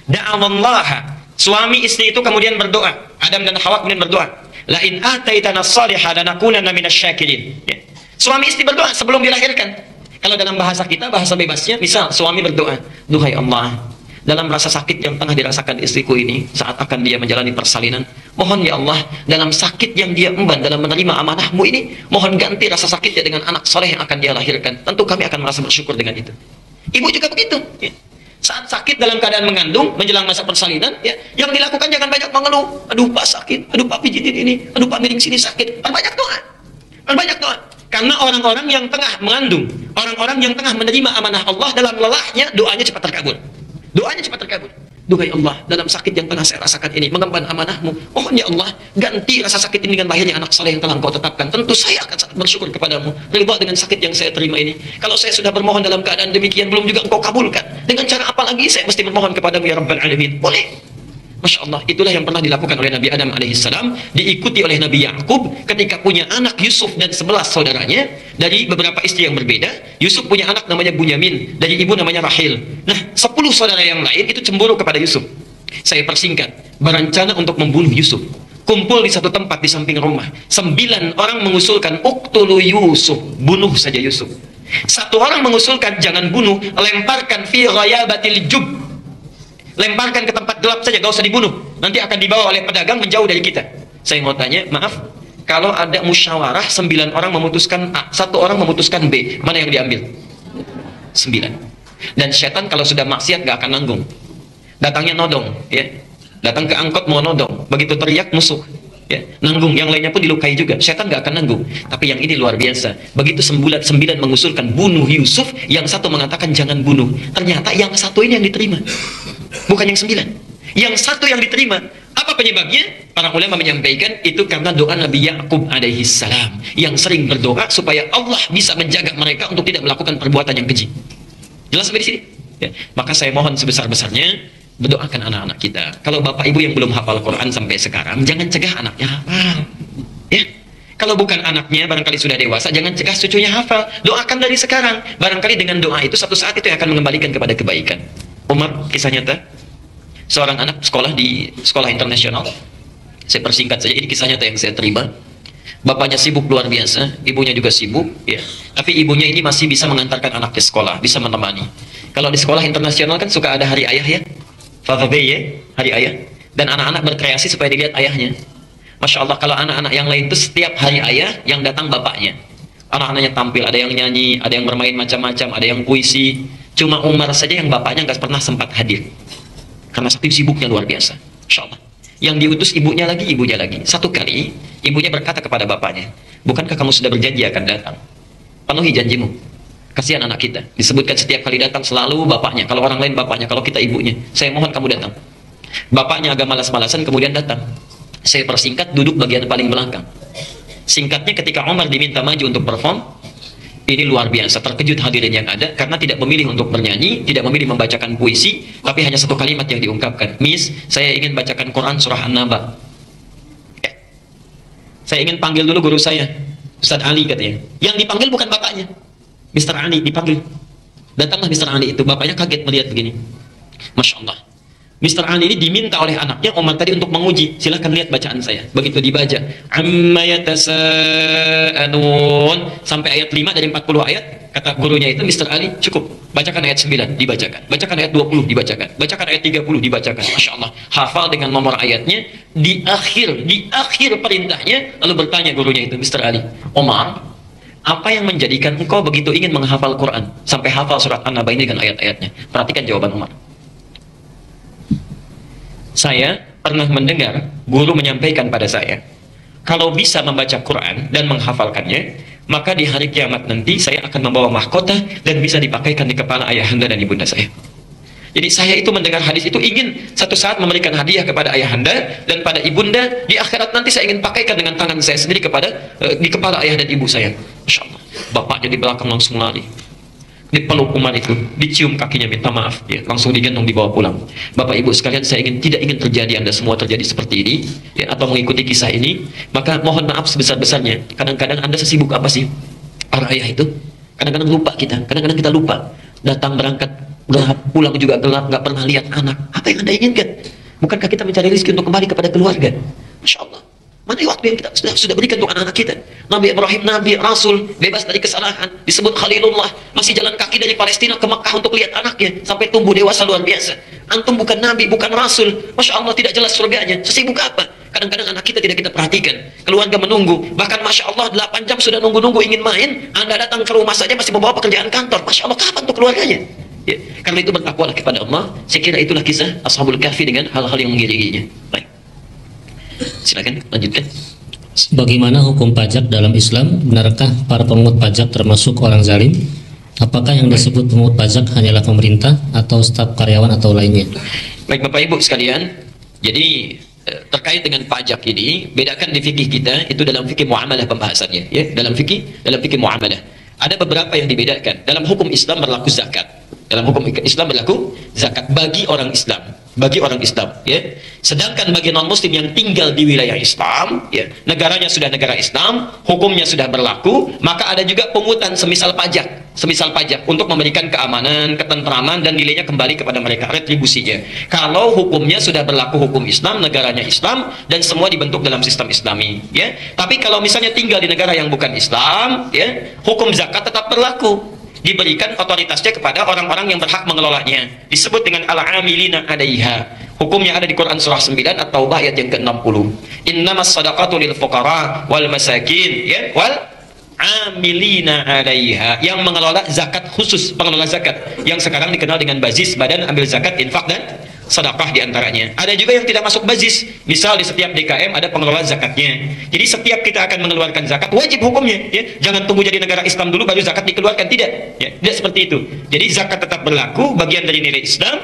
da'awallaha, suami istri itu kemudian berdoa, Adam dan Hawa kemudian berdoa, la in ataitana salihah lanakunanna minasyakirin. Ya. Suami istri berdoa sebelum dilahirkan. Kalau dalam bahasa kita, bahasa bebasnya, misal suami berdoa, duhai Allah, dalam rasa sakit yang tengah dirasakan istriku ini saat akan dia menjalani persalinan, mohon ya Allah, dalam sakit yang dia emban dalam menerima amanahmu ini, mohon ganti rasa sakitnya dengan anak soleh yang akan dia lahirkan. Tentu kami akan merasa bersyukur dengan itu. Ibu juga begitu, ya. Saat sakit dalam keadaan mengandung menjelang masa persalinan, ya, yang dilakukan jangan banyak mengeluh, aduh pak sakit, aduh pak pijitin ini, aduh pak miring sini sakit. Perbanyak doa, karena orang-orang yang tengah mengandung, orang-orang yang tengah menerima amanah Allah, dalam lelahnya doanya cepat terkabul. Duhai Allah, dalam sakit yang tengah saya rasakan ini, mengemban amanahmu, mohon ya Allah, ganti rasa sakit ini dengan lahirnya anak saleh yang telah Engkau tetapkan. Tentu saya akan sangat bersyukur kepadamu, ridha dengan sakit yang saya terima ini. Kalau saya sudah bermohon dalam keadaan demikian, belum juga Engkau kabulkan, dengan cara apa lagi saya mesti bermohon kepadamu ya Rabbal Alamin? Boleh. Masya Allah, itulah yang pernah dilakukan oleh Nabi Adam alaihissalam, diikuti oleh Nabi Yakub ketika punya anak Yusuf dan 11 saudaranya dari beberapa istri yang berbeda. Yusuf punya anak namanya Bunyamin, dari ibu namanya Rahil. Nah, 10 saudara yang lain itu cemburu kepada Yusuf. Saya persingkat, berencana untuk membunuh Yusuf. Kumpul di satu tempat di samping rumah. 9 orang mengusulkan uqtulu Yusuf, bunuh saja Yusuf. 1 orang mengusulkan jangan bunuh, lemparkan fi ghayabatil jub, lemparkan ke tempat gelap saja, gak usah dibunuh, nanti akan dibawa oleh pedagang menjauh dari kita. Saya mau tanya, maaf, kalau ada musyawarah 9 orang memutuskan A, 1 orang memutuskan B, mana yang diambil? 9. Dan setan kalau sudah maksiat gak akan nanggung, datangnya nodong, ya, datang ke angkot mau nodong, begitu teriak musuh, ya, nanggung, yang lainnya pun dilukai juga, setan gak akan nanggung. Tapi yang ini luar biasa, begitu 9 mengusulkan bunuh Yusuf, yang 1 mengatakan jangan bunuh, ternyata yang 1 ini yang diterima, bukan yang 9. Yang 1 yang diterima. Apa penyebabnya? Para ulama menyampaikan itu karena doa Nabi Yakub alaihissalam, yang sering berdoa supaya Allah bisa menjaga mereka untuk tidak melakukan perbuatan yang keji. Jelas sampai di sini? Ya. Maka saya mohon sebesar-besarnya, berdoakan anak-anak kita. Kalau bapak ibu yang belum hafal Quran sampai sekarang, jangan cegah anaknya hafal, ya. Kalau bukan anaknya, barangkali sudah dewasa, jangan cegah cucunya hafal. Doakan dari sekarang. Barangkali dengan doa itu satu saat itu yang akan mengembalikan kepada kebaikan. Umar, kisah nyata, seorang anak sekolah di sekolah internasional. Saya persingkat saja, ini kisah nyata yang saya terima. Bapaknya sibuk luar biasa, ibunya juga sibuk, ya. Tapi ibunya ini masih bisa mengantarkan anak ke sekolah, bisa menemani. Kalau di sekolah internasional kan suka ada hari ayah, ya, Father Day, ya, hari ayah. Dan anak-anak berkreasi supaya dilihat ayahnya. Masya Allah, kalau anak-anak yang lain itu setiap hari ayah yang datang bapaknya. Anak-anaknya tampil, ada yang nyanyi, ada yang bermain macam-macam, ada yang puisi. Cuma Umar saja yang bapaknya nggak pernah sempat hadir, karena saking sibuknya luar biasa. Masya Allah. Yang diutus ibunya lagi. Satu kali ibunya berkata kepada bapaknya, bukankah kamu sudah berjanji akan datang? Penuhi janjimu. Kasihan anak kita, disebutkan setiap kali datang selalu bapaknya. Kalau orang lain bapaknya, kalau kita ibunya. Saya mohon kamu datang. Bapaknya agak malas-malasan kemudian datang. Saya persingkat, duduk bagian paling belakang. Singkatnya, ketika Umar diminta maju untuk perform, ini luar biasa, terkejut hadirin yang ada, karena tidak memilih untuk bernyanyi, tidak memilih membacakan puisi, tapi hanya 1 kalimat yang diungkapkan. Miss, saya ingin bacakan Quran surah An-Naba. Saya ingin panggil dulu guru saya, Ustadz Ali katanya. Yang dipanggil bukan bapaknya, Mr. Ali dipanggil. Datanglah Mr. Ali itu, bapaknya kaget melihat begini. Masya Allah. Mr. Ali ini diminta oleh anaknya Umar tadi untuk menguji. Silahkan lihat bacaan saya. Begitu dibaca, amma yatasa'alun, sampai ayat 5 dari 40 ayat, kata gurunya itu, Mr. Ali, cukup. Bacakan ayat 9, dibacakan. Bacakan ayat 20, dibacakan. Bacakan ayat 30, dibacakan. Masya Allah. Hafal dengan nomor ayatnya. Di akhir perintahnya, lalu bertanya gurunya itu, Mr. Ali, Umar, apa yang menjadikan engkau begitu ingin menghafal Quran sampai hafal surat An-Naba ini dengan ayat-ayatnya? Perhatikan jawaban Umar. Saya pernah mendengar guru menyampaikan pada saya, kalau bisa membaca Quran dan menghafalkannya, maka di hari kiamat nanti saya akan membawa mahkota dan bisa dipakaikan di kepala ayahanda dan ibunda saya. Jadi saya itu mendengar hadis itu ingin satu saat memberikan hadiah kepada ayahanda dan pada ibunda. Di akhirat nanti saya ingin pakaikan dengan tangan saya sendiri kepada di kepala ayah dan ibu saya. Masya Allah. Bapaknya di belakang langsung lari. dipeluk Umar itu, dicium kakinya minta maaf, ya, langsung digendong dibawa pulang. Bapak Ibu sekalian, saya tidak ingin terjadi Anda semua terjadi seperti ini, ya, atau mengikuti kisah ini. Maka mohon maaf sebesar-besarnya. Kadang-kadang Anda sesibuk apa sih para ayah itu? Kadang-kadang lupa kita, kadang-kadang kita lupa. Datang berangkat gelap, pulang juga gelap, nggak pernah lihat anak. Apa yang Anda inginkan? Bukankah kita mencari rezeki untuk kembali kepada keluarga? Masya Allah. Mana waktu yang kita sudah berikan untuk anak-anak kita? Nabi Ibrahim, Nabi, Rasul, bebas dari kesalahan, disebut Khalilullah, masih jalan kaki dari Palestina ke Makkah untuk lihat anaknya, sampai tumbuh dewasa luar biasa. Antum bukan Nabi, bukan Rasul, Masya Allah, tidak jelas surganya, sesibuk apa? Kadang-kadang anak kita tidak kita perhatikan, keluarga menunggu, bahkan Masya Allah 8 jam sudah nunggu-nunggu ingin main, Anda datang ke rumah saja masih membawa pekerjaan kantor, Masya Allah, kapan untuk keluarganya? Ya, karena itu bertakwalah kepada Allah. Saya kira itulah kisah Ashabul Kahfi dengan hal-hal yang mengiringinya. Baik, silakan lanjutkan. Bagaimana hukum pajak dalam Islam? Benarkah para pemungut pajak termasuk orang zalim? Apakah yang disebut pemungut pajak hanyalah pemerintah atau staf karyawan atau lainnya? Baik Bapak Ibu sekalian, jadi terkait dengan pajak ini, bedakan di fikih kita itu dalam fikih muamalah pembahasannya, ya, dalam fikih muamalah. Ada beberapa yang dibedakan. Dalam hukum Islam berlaku zakat. Dalam hukum Islam berlaku zakat bagi orang Islam, ya. Sedangkan bagi non muslim yang tinggal di wilayah Islam, ya, negaranya sudah negara Islam, hukumnya sudah berlaku, maka ada juga pungutan semisal pajak untuk memberikan keamanan, ketentraman, dan nilainya kembali kepada mereka, retribusinya. Kalau hukumnya sudah berlaku hukum Islam, negaranya Islam, dan semua dibentuk dalam sistem Islami, ya. Tapi kalau misalnya tinggal di negara yang bukan Islam, ya, hukum zakat tetap berlaku, diberikan otoritasnya kepada orang-orang yang berhak mengelolanya, disebut dengan al-amilina 'alaiha. Hukumnya ada di Quran surah 9 At-Taubah ayat yang ke-60. Innamas shadaqatu lil fuqara wal masakin, ya, wal amilina 'alaiha, yang mengelola zakat khusus, pengelola zakat yang sekarang dikenal dengan bazis, badan ambil zakat, infak, dan sedekah diantaranya. Ada juga yang tidak masuk bazis, misal di setiap DKM ada pengelola zakatnya. Jadi setiap kita akan mengeluarkan zakat wajib hukumnya, ya. Jangan tunggu jadi negara Islam dulu baru zakat dikeluarkan, tidak, ya, tidak seperti itu. Jadi zakat tetap berlaku, bagian dari nilai Islam.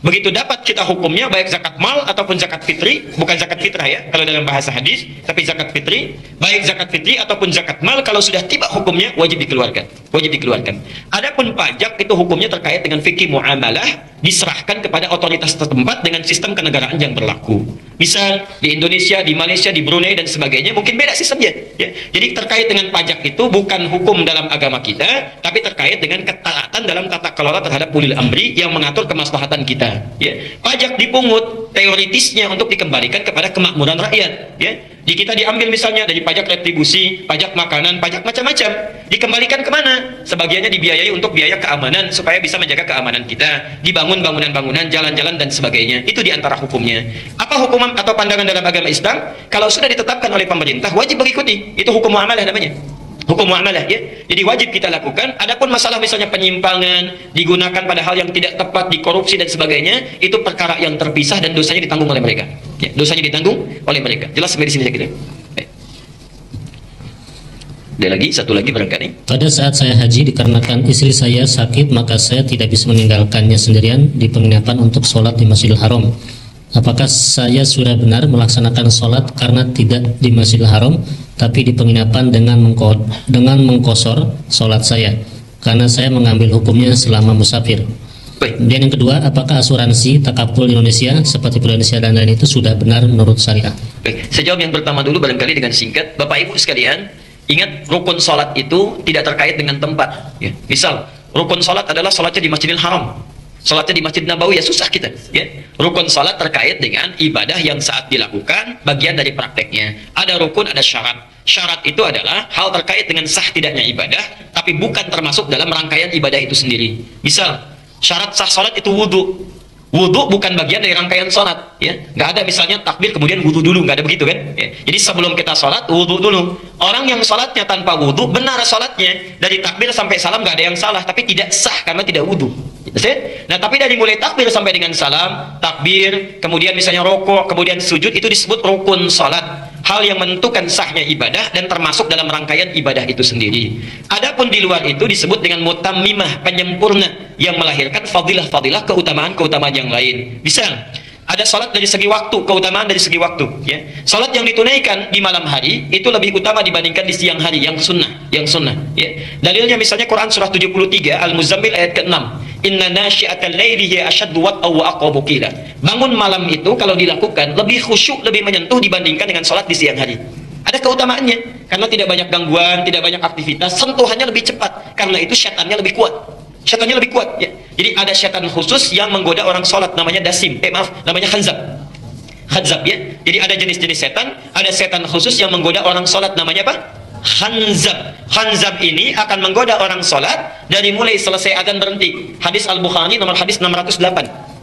Begitu dapat kita hukumnya, baik zakat mal ataupun zakat fitri, bukan zakat fitrah, ya, kalau dalam bahasa hadis, tapi zakat fitri, baik zakat fitri ataupun zakat mal, kalau sudah tiba hukumnya wajib dikeluarkan, Adapun pajak itu hukumnya terkait dengan fikih muamalah, diserahkan kepada otoritas setempat dengan sistem kenegaraan yang berlaku. Misal di Indonesia, di Malaysia, di Brunei dan sebagainya mungkin beda sistemnya, ya. Jadi terkait dengan pajak itu bukan hukum dalam agama kita, tapi terkait dengan ketaatan dalam tata kelola terhadap ulil amri yang mengatur kemaslahatan kita, ya. Pajak dipungut teoritisnya untuk dikembalikan kepada kemakmuran rakyat, ya. Di kita diambil misalnya dari pajak retribusi, pajak makanan, pajak macam-macam, dikembalikan kemana? Sebagiannya dibiayai untuk biaya keamanan supaya bisa menjaga keamanan kita, dibangun bangunan-bangunan, jalan-jalan dan sebagainya. Itu diantara hukumnya. Apa hukum atau pandangan dalam agama Islam? Kalau sudah ditetapkan oleh pemerintah wajib mengikuti. Itu hukum muamalah namanya. Hukum muamalah, ya. Jadi wajib kita lakukan. Adapun masalah misalnya penyimpangan, digunakan pada hal yang tidak tepat, dikorupsi dan sebagainya, itu perkara yang terpisah dan dosanya ditanggung oleh mereka. Ya, dosanya ditanggung oleh mereka. Jelas sampai di sini saja kita. Baik. Ada lagi, satu lagi barangkali. Pada saat saya haji dikarenakan istri saya sakit, maka saya tidak bisa meninggalkannya sendirian di penginapan untuk sholat di Masjidil Haram. Apakah saya sudah benar melaksanakan sholat karena tidak di Masjidil Haram, tapi di penginapan dengan mengkosor sholat saya, karena saya mengambil hukumnya selama musafir? Kemudian yang kedua, apakah asuransi takaful Indonesia seperti Indonesia dan lain itu sudah benar menurut syariah? Baik, saya jawab yang pertama dulu barangkali dengan singkat. Bapak Ibu sekalian, ingat rukun sholat itu tidak terkait dengan tempat, ya. Misal rukun sholat adalah sholatnya di Masjidil Haram, sholatnya di Masjid Nabawi, ya susah kita, ya. Rukun sholat terkait dengan ibadah yang saat dilakukan, bagian dari prakteknya. Ada rukun, ada syarat. Syarat itu adalah hal terkait dengan sah tidaknya ibadah, tapi bukan termasuk dalam rangkaian ibadah itu sendiri. Misal syarat sah sholat itu wudhu. Wudhu bukan bagian dari rangkaian sholat, ya. Nggak ada misalnya takbir kemudian wudhu dulu, nggak ada begitu kan, ya. Jadi sebelum kita sholat wudhu dulu. Orang yang sholatnya tanpa wudhu benar sholatnya, dari takbir sampai salam nggak ada yang salah, tapi tidak sah karena tidak wudhu. Nah, tapi dari mulai takbir sampai dengan salam, takbir, kemudian misalnya rokok, kemudian sujud, itu disebut rukun sholat. Hal yang menentukan sahnya ibadah dan termasuk dalam rangkaian ibadah itu sendiri. Adapun di luar itu disebut dengan mutammimah, penyempurna, yang melahirkan fadilah-fadilah, keutamaan-keutamaan yang lain. Misal, ada salat dari segi waktu, keutamaan dari segi waktu, ya. Salat yang ditunaikan di malam hari itu lebih utama dibandingkan di siang hari yang sunnah, ya. Dalilnya misalnya Quran surah 73 Al-Muzammil ayat ke-6. Inna nasyi'atal laili hiya ashaddu wat'an wa aqwamu qila. Bangun malam itu kalau dilakukan lebih khusyuk, lebih menyentuh dibandingkan dengan salat di siang hari. Ada keutamaannya karena tidak banyak gangguan, tidak banyak aktivitas, sentuhannya lebih cepat. Karena itu syaitannya lebih kuat. Syaitannya lebih kuat, ya. Jadi ada syaitan khusus yang menggoda orang sholat, namanya dasim. Namanya khanzab. Khanzab, ya. Jadi ada jenis-jenis setan, ada setan khusus yang menggoda orang sholat, namanya apa? Khanzab. Khanzab ini akan menggoda orang sholat dari mulai selesai adzan berhenti. Hadis Al-Bukhari nomor hadis 608.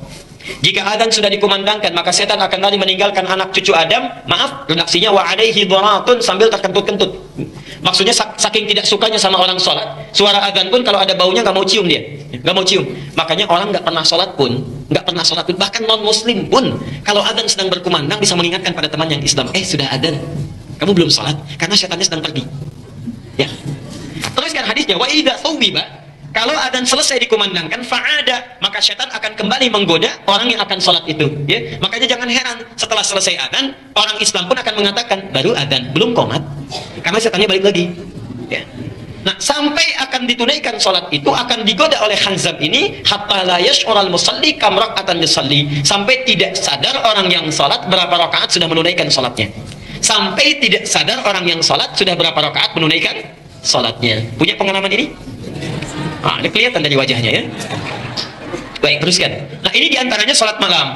Jika adzan sudah dikumandangkan, maka setan akan lari meninggalkan anak cucu Adam. Maaf, redaksinya wa alaihi dharatun, sambil terkentut-kentut. Maksudnya saking tidak sukanya sama orang sholat, suara adzan pun kalau ada baunya nggak mau cium dia, nggak mau cium. Makanya orang nggak pernah sholat pun, bahkan non muslim pun, kalau adzan sedang berkumandang bisa mengingatkan pada teman yang Islam, sudah adzan, kamu belum sholat, karena setannya sedang pergi. Ya. Teruskan hadisnya, wa idza thuwiba, kalau adzan selesai dikumandangkan, fa'ada, maka syaitan akan kembali menggoda orang yang akan sholat itu, ya. Makanya jangan heran, setelah selesai adzan, orang Islam pun akan mengatakan, baru adzan, belum qomat, karena syaitannya balik lagi, ya. Nah, sampai akan ditunaikan sholat itu akan digoda oleh khanzab ini, hatta la yash'ural musalli kam rak'atan yusalli, sampai tidak sadar orang yang sholat berapa rakaat sudah menunaikan sholatnya. Sampai tidak sadar orang yang sholat sudah berapa rakaat menunaikan sholatnya. Punya pengalaman ini? Ini kelihatan dari wajahnya, ya. Baik, teruskan. Nah, ini diantaranya sholat malam.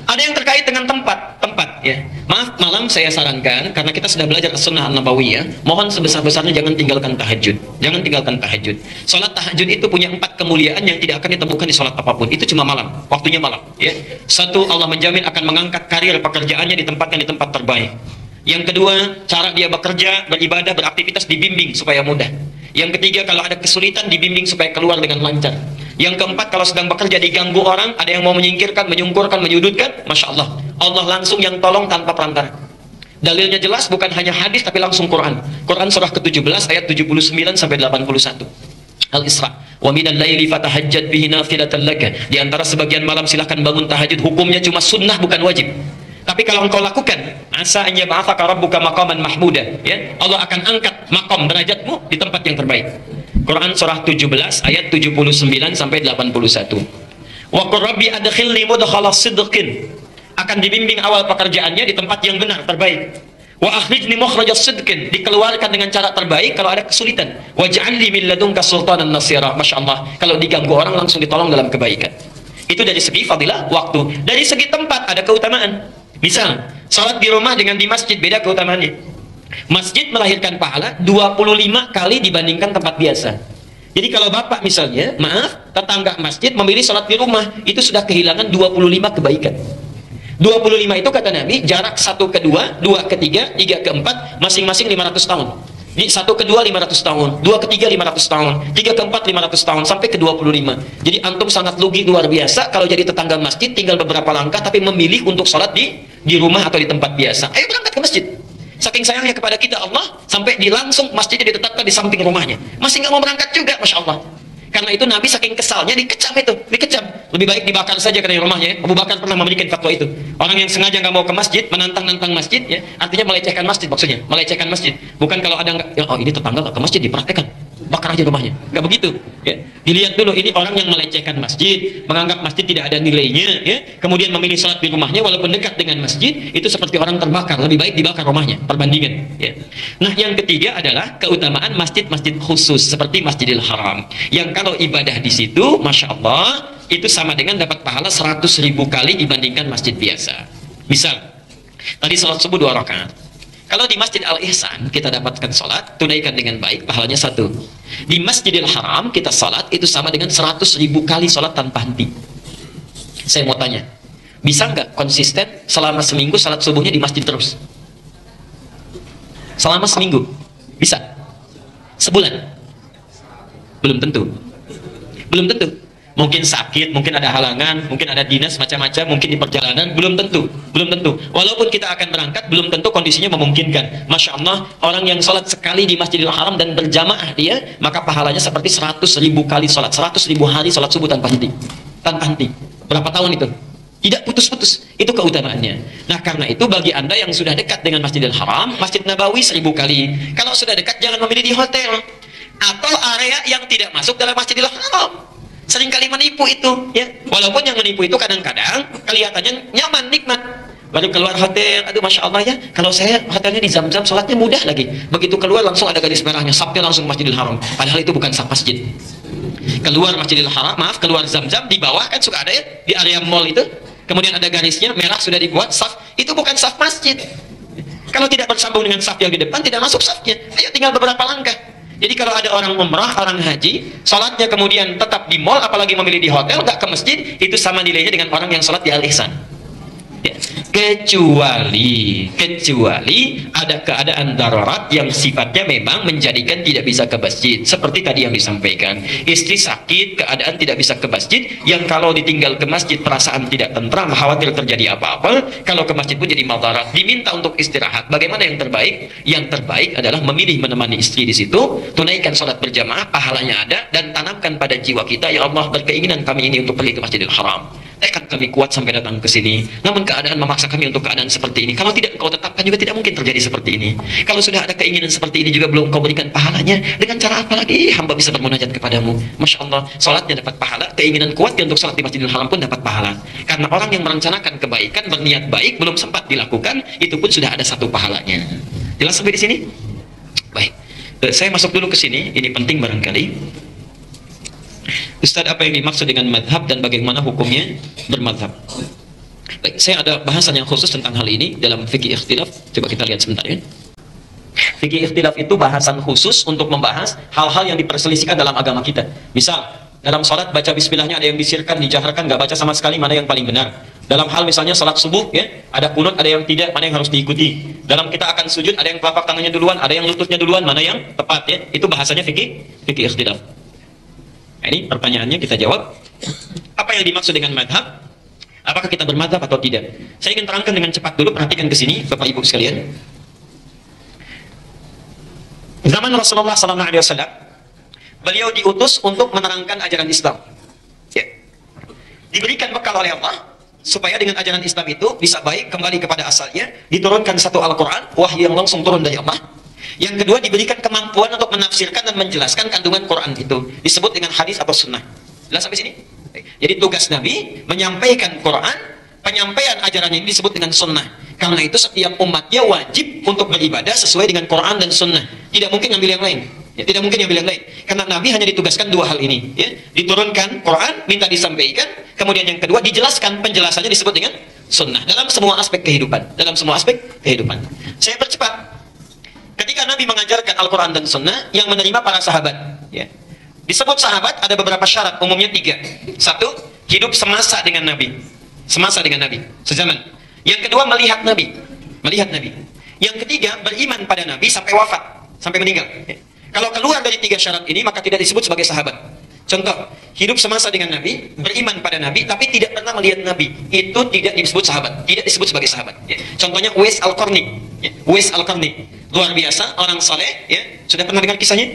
Ada yang terkait dengan tempat, ya. Maaf, malam saya sarankan karena kita sudah belajar sunnah an-nabawiyah. Mohon sebesar-besarnya jangan tinggalkan tahajud. Sholat tahajud itu punya 4 kemuliaan yang tidak akan ditemukan di sholat apapun. Itu cuma malam, waktunya malam, ya. Satu, Allah menjamin akan mengangkat karir pekerjaannya di tempat terbaik. Yang kedua, cara dia bekerja, beribadah, beraktivitas dibimbing supaya mudah. Yang ketiga, kalau ada kesulitan dibimbing supaya keluar dengan lancar. Yang keempat, kalau sedang bekerja diganggu orang, ada yang mau menyingkirkan, menyungkurkan, menyudutkan, Masya Allah, Allah langsung yang tolong tanpa perantara. Dalilnya jelas, bukan hanya hadis tapi langsung Quran. Quran surah ke-17 ayat 79 sampai 81. Al-Isra. Wa minal laili fatahajjad bihi nafilatan laka. Di antara sebagian malam silahkan bangun tahajud, hukumnya cuma sunnah bukan wajib. Tapi kalau engkau lakukan, asa an yab'atsaka rabbuka maqaman mahmuda, ya. Allah akan angkat maqam derajatmu di tempat yang terbaik. Quran surah 17 ayat 79 sampai 81. Wa qur rabbi adkhilni mudkhala sidqin. Akan dibimbing awal pekerjaannya di tempat yang benar, terbaik. Wa akhrijni mukhrajas sidqin, dikeluarkan dengan cara terbaik kalau ada kesulitan. Waj'alni min ladunka sultanan nasira. Masyaallah, kalau diganggu orang langsung ditolong dalam kebaikan. Itu dari segi fadilah waktu. Dari segi tempat ada keutamaan. Misal, sholat di rumah dengan di masjid beda keutamaannya. Masjid melahirkan pahala 25 kali dibandingkan tempat biasa. Jadi kalau bapak misalnya, tetangga masjid memilih sholat di rumah, itu sudah kehilangan 25 kebaikan. 25 itu kata Nabi, jarak 1 ke 2, 2 ke 3, 3 ke 4, masing-masing 500 tahun. Jadi 1 ke 2 500 tahun, 2 ke 3 500 tahun, 3 ke 4 500 tahun, sampai ke 25. Jadi antum sangat rugi luar biasa kalau jadi tetangga masjid, tinggal beberapa langkah tapi memilih untuk sholat di rumah atau di tempat biasa. Ayo berangkat ke masjid. Saking sayangnya kepada kita Allah, sampai langsung masjidnya ditetapkan di samping rumahnya. Masih nggak mau berangkat juga, Masya Allah. Karena itu Nabi saking kesalnya dikecam. Lebih baik dibakar saja katanya rumahnya. Abu Bakar pernah memberikan fatwa itu. Orang yang sengaja nggak mau ke masjid, menantang masjid, ya, artinya melecehkan masjid maksudnya. Melecehkan masjid. Bukan kalau ada ini tetangga nggak ke masjid dipraktekkan, bakar aja rumahnya. Nggak begitu. Ya. Dilihat dulu ini orang yang melecehkan masjid, menganggap masjid tidak ada nilainya, ya. Kemudian memilih sholat di rumahnya walaupun dekat dengan masjid, itu seperti orang terbakar. Lebih baik dibakar rumahnya. Perbandingan. Ya. Nah, yang ketiga adalah keutamaan masjid-masjid khusus seperti Masjidil Haram. Yang kalau ibadah di situ, Masya Allah, itu sama dengan dapat pahala 100.000 kali dibandingkan masjid biasa. Misal, tadi sholat subuh 2 rakaat. Kalau di Masjid Al-Ihsan kita dapatkan sholat, tunaikan dengan baik, pahalanya 1. Di Masjidil Haram kita sholat, itu sama dengan 100.000 kali sholat tanpa henti. Saya mau tanya, bisa nggak konsisten selama seminggu sholat subuhnya di masjid terus? Selama seminggu? Bisa? Sebulan? Belum tentu. Mungkin sakit, mungkin ada halangan, mungkin ada dinas macam-macam, mungkin di perjalanan, belum tentu. Walaupun kita akan berangkat, belum tentu kondisinya memungkinkan. Masya Allah, orang yang sholat sekali di Masjidil Haram dan berjamaah dia, maka pahalanya seperti 100.000 kali sholat, 100.000 hari sholat subuh tanpa henti. Berapa tahun itu? Tidak putus-putus. Itu keutamaannya. Nah, karena itu bagi Anda yang sudah dekat dengan Masjidil Haram, Masjid Nabawi 1000 kali. Kalau sudah dekat, jangan memilih di hotel atau area yang tidak masuk dalam Masjidil Haram. Seringkali menipu itu, ya. Walaupun yang menipu itu kadang-kadang kelihatannya nyaman, nikmat. Baru keluar hotel, aduh Masya Allah ya, kalau saya hotelnya di Zam-Zam, sholatnya mudah lagi. Begitu keluar langsung ada garis merahnya, safnya langsung Masjidil Haram. Padahal itu bukan saf masjid. Keluar Masjidil Haram, maaf, keluar Zam-Zam, di bawah kan suka ada ya, di area mall itu. Kemudian ada garisnya, merah sudah dibuat, saf. Itu bukan saf masjid. Kalau tidak bersambung dengan saf yang di depan, tidak masuk safnya. Ayo tinggal beberapa langkah. Jadi kalau ada orang umrah, orang haji, sholatnya kemudian tetap di mall, apalagi memilih di hotel, nggak ke masjid, itu sama nilainya dengan orang yang sholat di Al-Ihsan. Ya. Kecuali ada keadaan darurat yang sifatnya memang menjadikan tidak bisa ke masjid, seperti tadi yang disampaikan, istri sakit, keadaan tidak bisa ke masjid, yang kalau ditinggal ke masjid perasaan tidak tentram, khawatir terjadi apa-apa, kalau ke masjid pun jadi madarat, diminta untuk istirahat. Bagaimana yang terbaik? Yang terbaik adalah memilih menemani istri di situ, tunaikan sholat berjamaah, pahalanya ada, dan tanamkan pada jiwa kita, ya Allah, berkeinginan kami ini untuk pergi ke Masjidil Haram. Tekad kami kuat sampai datang ke sini. Namun keadaan memaksa kami untuk keadaan seperti ini. Kalau tidak kau tetapkan juga tidak mungkin terjadi seperti ini. Kalau sudah ada keinginan seperti ini juga belum kau berikan pahalanya, dengan cara apa lagi hamba bisa bermunajat kepadamu? Masya Allah, sholatnya dapat pahala, keinginan kuat untuk sholat di Masjidil Haram pun dapat pahala. Karena orang yang merencanakan kebaikan, berniat baik, belum sempat dilakukan, itu pun sudah ada satu pahalanya. Jelas sampai di sini? Baik. Saya masuk dulu ke sini, ini penting barangkali. Ustaz, apa yang dimaksud dengan madhab dan bagaimana hukumnya bermadhab? Baik, saya ada bahasan yang khusus tentang hal ini dalam fikih ikhtilaf. Coba kita lihat sebentar ya. Fikih ikhtilaf itu bahasan khusus untuk membahas hal-hal yang diperselisihkan dalam agama kita. Misal, dalam sholat baca bismillahnya ada yang disirkan, dijaharkan, nggak baca sama sekali, mana yang paling benar? Dalam hal misalnya sholat subuh ya, ada kunut, ada yang tidak, mana yang harus diikuti? Dalam kita akan sujud, ada yang telapak tangannya duluan, ada yang lututnya duluan, mana yang tepat ya? Itu bahasanya fikih ikhtilaf. Nah, ini pertanyaannya kita jawab. Apa yang dimaksud dengan madhab? Apakah kita bermadhab atau tidak? Saya ingin terangkan dengan cepat dulu, perhatikan ke sini Bapak Ibu sekalian. Zaman Rasulullah SAW, beliau diutus untuk menerangkan ajaran Islam. Ya. Diberikan bekal oleh Allah supaya dengan ajaran Islam itu bisa baik, kembali kepada asalnya. Diturunkan satu Al-Quran, wahyu yang langsung turun dari Allah. Yang kedua, diberikan kemampuan untuk menafsirkan dan menjelaskan kandungan Quran itu, disebut dengan hadis atau sunnah. Jelas sampai sini? Jadi tugas Nabi menyampaikan Quran, penyampaian ajarannya ini disebut dengan sunnah. Karena itu setiap umatnya wajib untuk beribadah sesuai dengan Quran dan sunnah. Tidak mungkin ambil yang lain. Ya, tidak mungkin ambil yang lain. Karena Nabi hanya ditugaskan dua hal ini. Ya. Diturunkan Quran, minta disampaikan. Kemudian yang kedua, dijelaskan, penjelasannya disebut dengan sunnah. Dalam semua aspek kehidupan. Dalam semua aspek kehidupan. Saya percepat. Ketika Nabi mengajarkan Al-Quran dan Sunnah, yang menerima para sahabat. Ya. Disebut sahabat ada beberapa syarat, umumnya 3. Satu, hidup semasa dengan Nabi. Semasa dengan Nabi, sezaman. Yang kedua, melihat Nabi. Melihat Nabi. Yang ketiga, beriman pada Nabi sampai wafat, sampai meninggal. Ya. Kalau keluar dari 3 syarat ini, maka tidak disebut sebagai sahabat. Contoh, hidup semasa dengan Nabi, beriman pada Nabi, tapi tidak pernah melihat Nabi. Itu tidak disebut sahabat, tidak disebut sebagai sahabat. Ya. Contohnya Uwais Al-Qarni. Ya. Uwais Al-Qarni, luar biasa, orang saleh. Ya. Sudah pernah dengar kisahnya?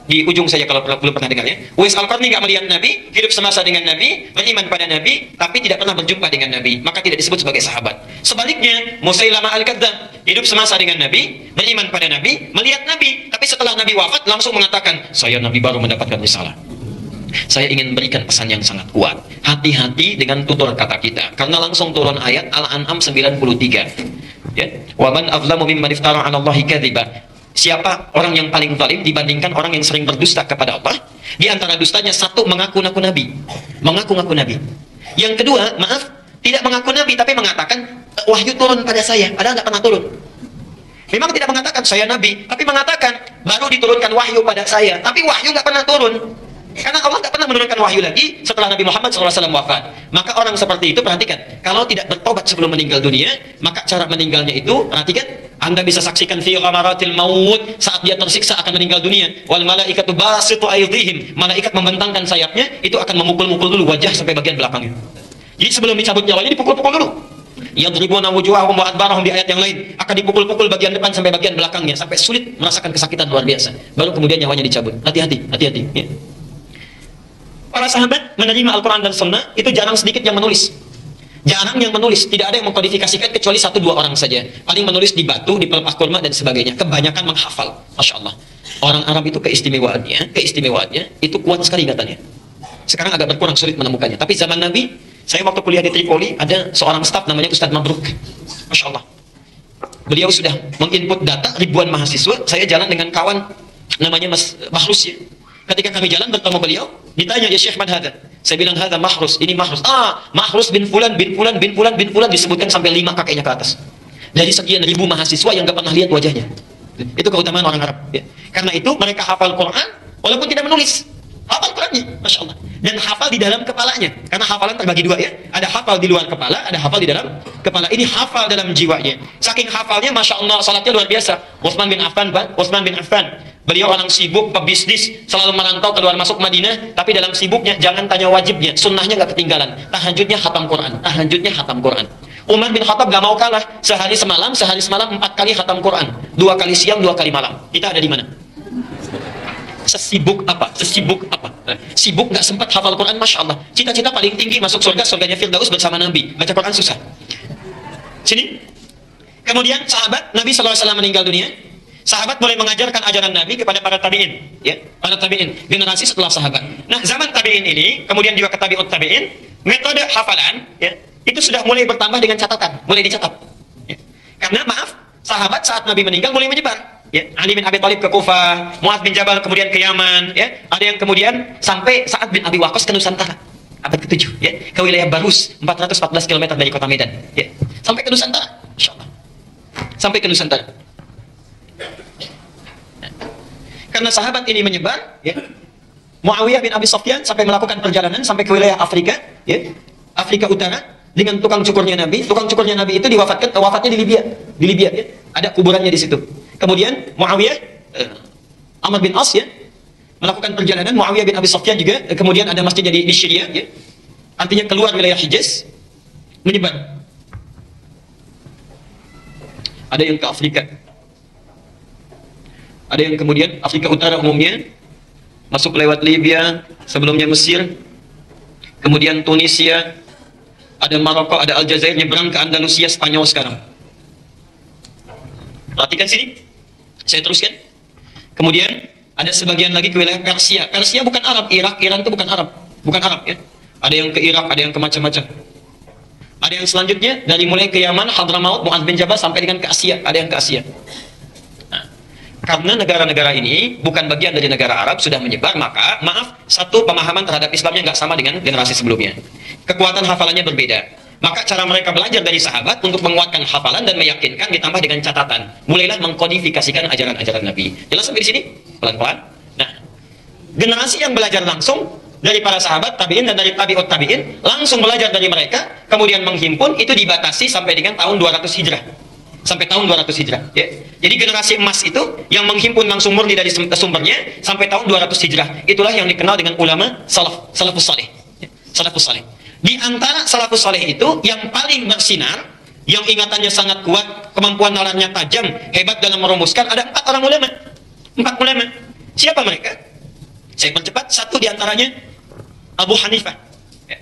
Di ujung saja kalau belum pernah dengar ya. Uwais Al-Qarni nggak melihat Nabi, hidup semasa dengan Nabi, beriman pada Nabi, tapi tidak pernah berjumpa dengan Nabi, maka tidak disebut sebagai sahabat. Sebaliknya, Musailamah Al-Kadzdzab, hidup semasa dengan Nabi, beriman pada Nabi, melihat Nabi, tapi setelah Nabi wafat langsung mengatakan, saya Nabi baru mendapatkan risalah. Saya ingin berikan pesan yang sangat kuat. Hati-hati dengan tutur kata kita, karena langsung turun ayat Al-An'am 93. Ya, wa man azlamu mimman iftara 'ala Allahi kadziba. Siapa orang yang paling zalim dibandingkan orang yang sering berdusta kepada Allah? Di antara dustanya, satu, mengaku-ngaku Nabi. Mengaku-ngaku Nabi. Yang kedua, maaf, tidak mengaku Nabi tapi mengatakan wahyu turun pada saya, padahal nggak pernah turun. Memang tidak mengatakan saya Nabi, tapi mengatakan baru diturunkan wahyu pada saya, tapi wahyu nggak pernah turun. Karena Allah tidak pernah menurunkan wahyu lagi setelah Nabi Muhammad SAW wafat. Maka orang seperti itu, perhatikan, kalau tidak bertobat sebelum meninggal dunia, maka cara meninggalnya itu, perhatikan, Anda bisa saksikan fi ghamaratil maut, saat dia tersiksa akan meninggal dunia. Wal malaikatu basitu aydihim, malaikat membentangkan sayapnya, itu akan memukul-mukul dulu wajah sampai bagian belakangnya. Jadi sebelum dicabut nyawanya, dipukul-pukul dulu. Yadribuna wujuhahum wa adbarahum, di ayat yang lain akan dipukul-pukul bagian depan sampai bagian belakangnya sampai sulit, merasakan kesakitan luar biasa. Baru kemudian nyawanya dicabut. Hati-hati, hati-hati ya. Para sahabat menerima Al-Quran dan Sunnah itu jarang sedikit yang menulis. Jarang yang menulis, tidak ada yang mengkodifikasikan kecuali 1-2 orang saja. Paling menulis di batu, di pelepah kurma dan sebagainya. Kebanyakan menghafal, masya Allah. Orang Arab itu keistimewaannya itu kuat sekali ingatannya. Sekarang agak berkurang, sulit menemukannya. Tapi zaman Nabi, saya waktu kuliah di Tripoli ada seorang staf namanya Ustadz Mabruk, masya Allah. Beliau sudah menginput data ribuan mahasiswa. Saya jalan dengan kawan namanya Mas Mahrus ya. Ketika kami jalan bertemu beliau, ditanya, ya Syekh man hadha? Saya bilang hadha Mahrus, ini Mahrus. Mahrus bin Fulan bin Fulan bin Fulan bin Fulan, disebutkan sampai 5 kakeknya ke atas. Dari sekian ribu mahasiswa yang gak pernah lihat wajahnya. Itu keutamaan orang Arab ya. Karena itu mereka hafal Quran walaupun tidak menulis. Hafal Qurannya, masya Allah. Dan hafal di dalam kepalanya. Karena hafalan terbagi 2 ya. Ada hafal di luar kepala, ada hafal di dalam kepala. Ini hafal dalam jiwanya. Saking hafalnya, masya Allah, salatnya luar biasa. Utsman bin Affan, Pak. Utsman bin Affan. Beliau orang sibuk, pebisnis, selalu merantau keluar masuk Madinah. Tapi dalam sibuknya, jangan tanya wajibnya, sunnahnya gak ketinggalan. Tahajudnya khatam Quran. Tahajudnya khatam Quran. Umar bin Khattab gak mau kalah. Sehari semalam 4 kali khatam Quran. 2 kali siang, 2 kali malam. Kita ada di mana? Sesibuk apa? Sibuk gak sempat hafal Quran, masya Allah. Cita-cita paling tinggi masuk surga, surganya Firdaus bersama Nabi. Baca Quran susah. Sini. Kemudian sahabat Nabi SAW meninggal dunia. Sahabat mulai mengajarkan ajaran Nabi kepada para tabi'in, ya, para tabi'in, generasi setelah sahabat. Nah, zaman tabi'in ini, kemudian juga ke tabi'ut tabi'in, metode hafalan, ya, itu sudah mulai bertambah dengan catatan, mulai dicatat. Ya. Karena maaf, sahabat saat Nabi meninggal mulai menyebar. Ya, Ali bin Abi Thalib ke Kufah, Mu'adz bin Jabal kemudian ke Yaman, ya, ada yang kemudian sampai Sa'ad bin Abi Waqqas ke Nusantara, abad ke-7, ya, ke wilayah Barus, 414 km dari kota Medan, ya, sampai ke Nusantara, Insya Allah, sampai ke Nusantara. Karena sahabat ini menyebar, ya, Muawiyah bin Abi Sufyan sampai melakukan perjalanan sampai ke wilayah Afrika, ya, Afrika Utara, dengan tukang cukurnya Nabi. Tukang cukurnya Nabi itu wafatnya di Libya, ya, ada kuburannya di situ. Kemudian Muawiyah, Amr bin As, ya, melakukan perjalanan. Muawiyah bin Abi Sufyan juga, kemudian ada masjidnya di Syria, ya, artinya keluar wilayah Hijaz, menyebar. Ada yang ke Afrika. Ada yang kemudian Afrika Utara umumnya, masuk lewat Libya, sebelumnya Mesir, kemudian Tunisia, ada Maroko, ada Aljazair, nyebrang ke Andalusia, Spanyol sekarang. Perhatikan sini, saya teruskan. Kemudian ada sebagian lagi ke wilayah Persia. Persia bukan Arab, Irak, Iran itu bukan Arab, ya. Ada yang ke Irak, ada yang ke macam-macam. Ada yang selanjutnya dari mulai ke Yaman, Hadramaut, Mu'adz bin Jabal sampai dengan ke Asia, ada yang ke Asia. Karena negara-negara ini bukan bagian dari negara Arab, sudah menyebar, maka maaf, satu pemahaman terhadap Islamnya nggak sama dengan generasi sebelumnya. Kekuatan hafalannya berbeda. Maka cara mereka belajar dari sahabat untuk menguatkan hafalan dan meyakinkan ditambah dengan catatan. Mulailah mengkodifikasikan ajaran-ajaran Nabi. Jelas sampai di sini? Pelan-pelan. Nah, generasi yang belajar langsung dari para sahabat, tabi'in dan dari tabi'ut tabi'in, langsung belajar dari mereka, kemudian menghimpun, itu dibatasi sampai dengan tahun 200 Hijrah. Sampai tahun 200 Hijrah, ya. Jadi generasi emas itu yang menghimpun langsung murni dari sumbernya sampai tahun 200 Hijrah. Itulah yang dikenal dengan ulama salafus saleh. Ya. Salafus saleh. Di antara salafus saleh itu yang paling bersinar, yang ingatannya sangat kuat, kemampuan nalarnya tajam, hebat dalam merumuskan, ada 4 orang ulama. 4 ulama. Siapa mereka? Saya percepat. Satu di antaranya Abu Hanifah, ya.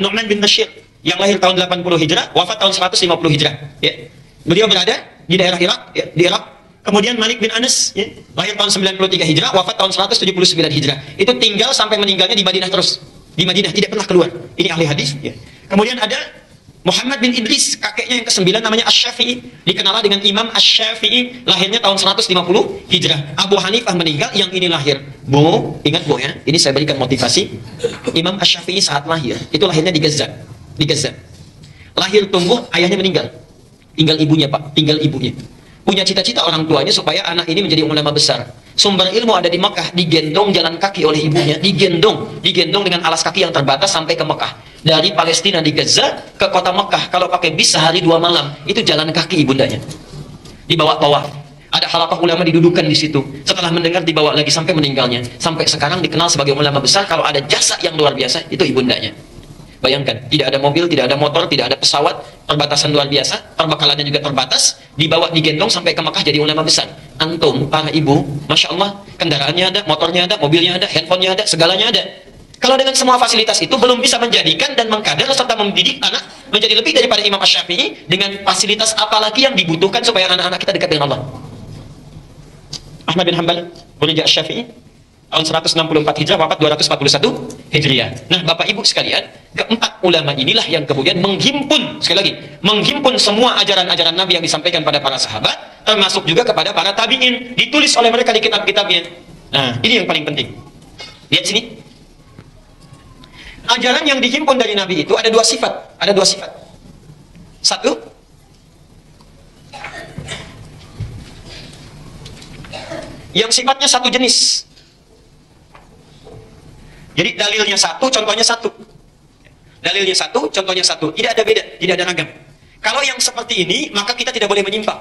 An-Nu'man bin Bashir, yang lahir tahun 80 Hijrah, wafat tahun 150 Hijrah, ya. Beliau berada di daerah Irak, ya, di Irak. Kemudian Malik bin Anas, ya, lahir tahun 93 Hijrah, wafat tahun 179 Hijrah. Itu tinggal sampai meninggalnya di Madinah terus. Di Madinah, tidak pernah keluar. Ini ahli hadis, ya. Kemudian ada Muhammad bin Idris, kakeknya yang ke-9 namanya Asy-Syafi'i, dikenal dengan Imam Asy-Syafi'i, lahirnya tahun 150 Hijrah. Abu Hanifah meninggal, yang ini lahir. Bu, ingat Bu ya, ini saya berikan motivasi. Imam Asy-Syafi'i saat lahir, itu lahirnya di Gaza. Di Gaza. Lahir tumbuh, ayahnya meninggal. Tinggal ibunya, Pak, tinggal ibunya. Punya cita-cita orang tuanya supaya anak ini menjadi ulama besar. Sumber ilmu ada di Mekah, digendong jalan kaki oleh ibunya, digendong dengan alas kaki yang terbatas sampai ke Mekah. Dari Palestina di Gaza ke kota Mekah, kalau pakai bis sehari 2 malam, itu jalan kaki ibundanya. Dibawa tawaf. Ada halaqah ulama didudukan di situ. Setelah mendengar dibawa lagi sampai meninggalnya. Sampai sekarang dikenal sebagai ulama besar. Kalau ada jasa yang luar biasa, itu ibundanya. Bayangkan, tidak ada mobil, tidak ada motor, tidak ada pesawat, perbatasan luar biasa, perbekalannya juga terbatas, dibawa, digendong sampai ke Mekah jadi ulama besar. Antum, para ibu, Masya Allah, kendaraannya ada, motornya ada, mobilnya ada, handphonenya ada, segalanya ada. Kalau dengan semua fasilitas itu belum bisa menjadikan dan mengkader serta mendidik anak menjadi lebih daripada Imam Asy-Syafi'i, dengan fasilitas apalagi yang dibutuhkan supaya anak-anak kita dekat dengan Allah? Ahmad bin Hanbal, Burja Asy-Syafi'i, tahun 164 Hijrah, wafat 241 Hijriah. Nah, Bapak Ibu sekalian, keempat ulama inilah yang kemudian menghimpun, sekali lagi, menghimpun semua ajaran-ajaran Nabi yang disampaikan pada para sahabat, termasuk juga kepada para tabi'in, ditulis oleh mereka di kitab-kitabnya. Nah, ini yang paling penting. Lihat sini. Ajaran yang dihimpun dari Nabi itu ada dua sifat. Ada dua sifat. Satu, yang sifatnya satu jenis. Jadi dalilnya satu, contohnya satu. Dalilnya satu, contohnya satu. Tidak ada beda, tidak ada ragam. Kalau yang seperti ini, maka kita tidak boleh menyimpang.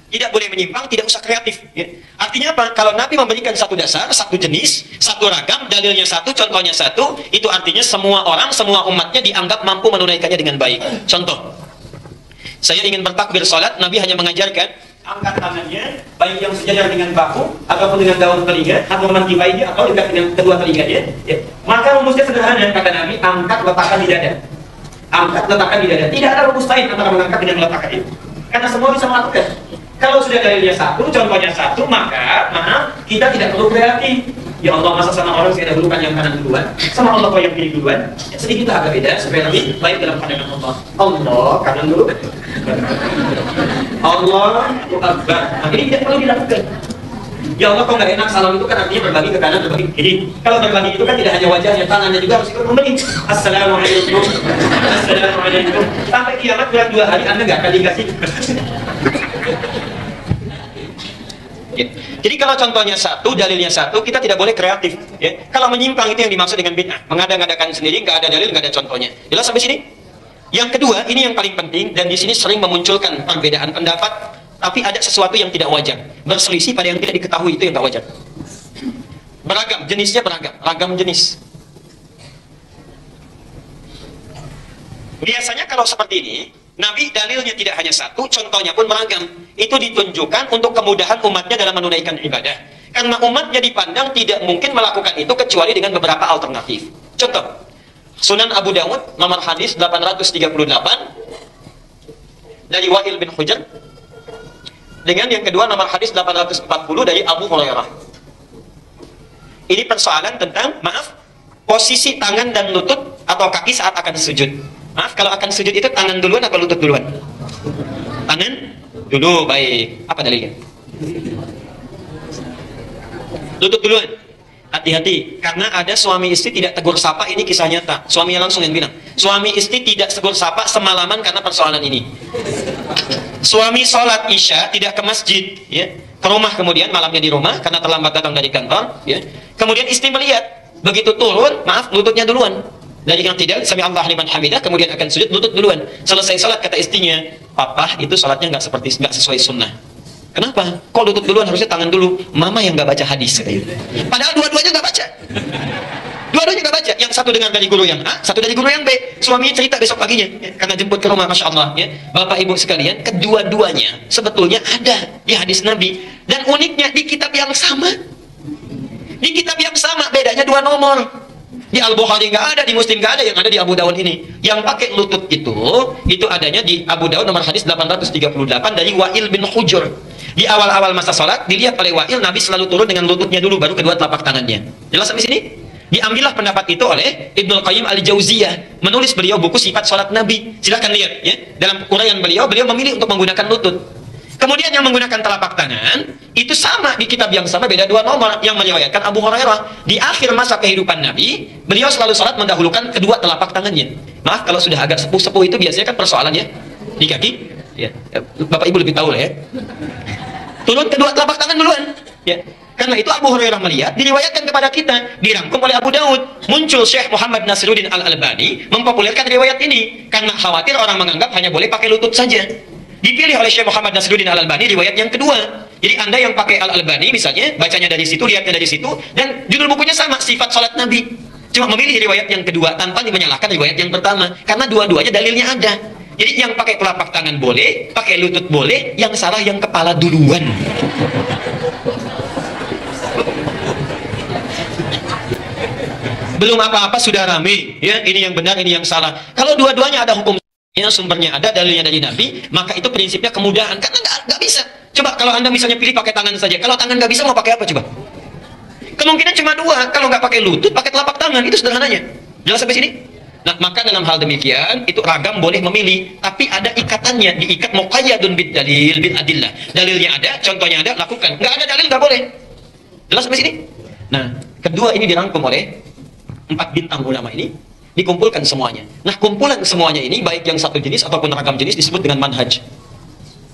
Tidak boleh menyimpang, tidak usah kreatif. Ya. Artinya apa? Kalau Nabi memberikan satu dasar, satu jenis, satu ragam, dalilnya satu, contohnya satu, itu artinya semua orang, semua umatnya dianggap mampu menunaikannya dengan baik. Contoh, saya ingin bertakbir sholat, Nabi hanya mengajarkan, angkat tangannya, baik yang sejajar dengan bahu, ataupun dengan daun telinga, atau memantikainya, atau dekat dengan kedua telinganya. Ya. Maka rumusnya sederhana, kata Nabi, angkat letakkan di dada. Angkat letakkan di dada. Tidak ada rumus lain antara mengangkat dengan meletakkan itu. Karena semua bisa melakukan. Kalau sudah dalilnya satu, contohnya satu, maka maaf, kita tidak perlu kreatif. Ya Allah, masa sama orang saya dahulukan yang kanan duluan, sama Allah kok yang kiri duluan? Ya, sedikitlah agak beda, supaya lebih baik dalam pandangan Allah. Allah, kanan dulu. Allah, Akbar. Nah, ini tidak perlu dilakukan. Ya Allah, kok nggak enak, salam itu kan artinya berbagi ke kanan, berbagi ke kiri. Kalau berbagi itu kan tidak hanya wajahnya, tangannya juga harus ikut memberi. Assalamualaikum. Assalamualaikum. Sampai kiamat bulan 2 hari Anda nggak akan dikasih. Ya. Jadi kalau contohnya satu, dalilnya satu, kita tidak boleh kreatif. Ya. Kalau menyimpang itu yang dimaksud dengan bid'ah, mengada-ngadakan sendiri, nggak ada dalil, nggak ada contohnya. Jelas sampai sini? Yang kedua, ini yang paling penting, dan di sini sering memunculkan perbedaan pendapat, tapi ada sesuatu yang tidak wajar, berselisih pada yang tidak diketahui, itu yang nggak wajar. Beragam, jenisnya beragam, ragam jenis. Biasanya kalau seperti ini, Nabi dalilnya tidak hanya satu, contohnya pun beragam. Itu ditunjukkan untuk kemudahan umatnya dalam menunaikan ibadah. Karena umatnya dipandang tidak mungkin melakukan itu kecuali dengan beberapa alternatif. Contoh, Sunan Abu Dawud, nomor hadis 838, dari Wa'il bin Hujr. Dengan yang kedua, nomor hadis 840 dari Abu Hurairah. Ini persoalan tentang, maaf, posisi tangan dan lutut atau kaki saat akan sujud. Maaf, kalau akan sujud itu tangan duluan atau lutut duluan? Tangan dulu, baik. Apa dalilnya? Lutut duluan. Hati-hati, karena ada suami istri tidak tegur sapa, ini kisah nyata. Suaminya langsung yang bilang, suami istri tidak tegur sapa semalaman karena persoalan ini. Suami sholat isya tidak ke masjid, ya, ke rumah, kemudian malamnya di rumah karena terlambat datang dari kantor, ya. Kemudian istri melihat, begitu turun, maaf, lututnya duluan. Dari yang tidak, sami Allah liman hamidah, kemudian akan sujud, lutut duluan. Selesai salat, kata istrinya, papa itu salatnya nggak sesuai sunnah. Kenapa? Kok lutut duluan, harusnya tangan dulu? Mama yang nggak baca hadis, katanya. Padahal dua-duanya nggak baca. Dua-duanya nggak baca. Yang satu dengar dari guru yang A, satu dari guru yang B. Suaminya cerita besok paginya, ya, karena jemput ke rumah, masya Allah. Ya. Bapak Ibu sekalian, kedua-duanya sebetulnya ada di hadis Nabi. Dan uniknya di kitab yang sama. Di kitab yang sama, bedanya 2 nomor. Di Al-Bukhari nggak ada, di Muslim nggak ada, yang ada di Abu Dawud ini. Yang pakai lutut itu adanya di Abu Dawud nomor hadis 838 dari Wa'il bin Hujr. Di awal-awal masa sholat, dilihat oleh Wa'il, Nabi selalu turun dengan lututnya dulu, baru kedua telapak tangannya. Jelas sampai sini? Diambillah pendapat itu oleh Ibnu Qayyim Al-Jauziyah. Menulis beliau buku sifat sholat Nabi. Silahkan lihat, ya. Dalam uraian beliau memilih untuk menggunakan lutut. Kemudian yang menggunakan telapak tangan itu sama di kitab yang sama, beda 2 nomor. Yang meriwayatkan Abu Hurairah, di akhir masa kehidupan Nabi, beliau selalu sholat mendahulukan kedua telapak tangannya. Maaf kalau sudah agak sepuh-sepuh itu biasanya kan persoalannya di kaki. Ya, Bapak Ibu lebih tahu lah, ya. Turun kedua telapak tangan duluan. Ya. Karena itu Abu Hurairah melihat, diriwayatkan kepada kita, dirangkum oleh Abu Dawud. Muncul Syekh Muhammad Nasiruddin Al-Albani mempopulerkan riwayat ini karena khawatir orang menganggap hanya boleh pakai lutut saja. Dipilih oleh Syekh Muhammad Nasiruddin Al-Albani riwayat yang kedua. Jadi Anda yang pakai Al-Albani misalnya, bacanya dari situ, lihatnya dari situ, dan judul bukunya sama, sifat sholat Nabi. Cuma memilih riwayat yang kedua tanpa menyalahkan riwayat yang pertama, karena dua-duanya dalilnya ada. Jadi yang pakai telapak tangan boleh, pakai lutut boleh, yang salah yang kepala duluan. Belum apa-apa sudah rame, ya ini yang benar, ini yang salah. Kalau dua-duanya ada hukumnya, sumbernya ada, dalilnya dari Nabi, maka itu prinsipnya kemudahan. Karena nggak bisa. Coba kalau Anda misalnya pilih pakai tangan saja, kalau tangan nggak bisa mau pakai apa coba? Kemungkinan cuma dua, kalau nggak pakai lutut, pakai telapak tangan, itu sederhananya. Jelas sampai sini? Nah, maka dalam hal demikian, itu ragam boleh memilih, tapi ada ikatannya, diikat muqayyadun bid dalil, bid adillah. Dalilnya ada, contohnya ada, lakukan. Nggak ada dalil, nggak boleh. Jelas sampai sini? Nah, kedua ini dirangkum oleh 4 bintang ulama ini, dikumpulkan semuanya. Nah, kumpulan semuanya ini, baik yang satu jenis ataupun ragam jenis, disebut dengan manhaj.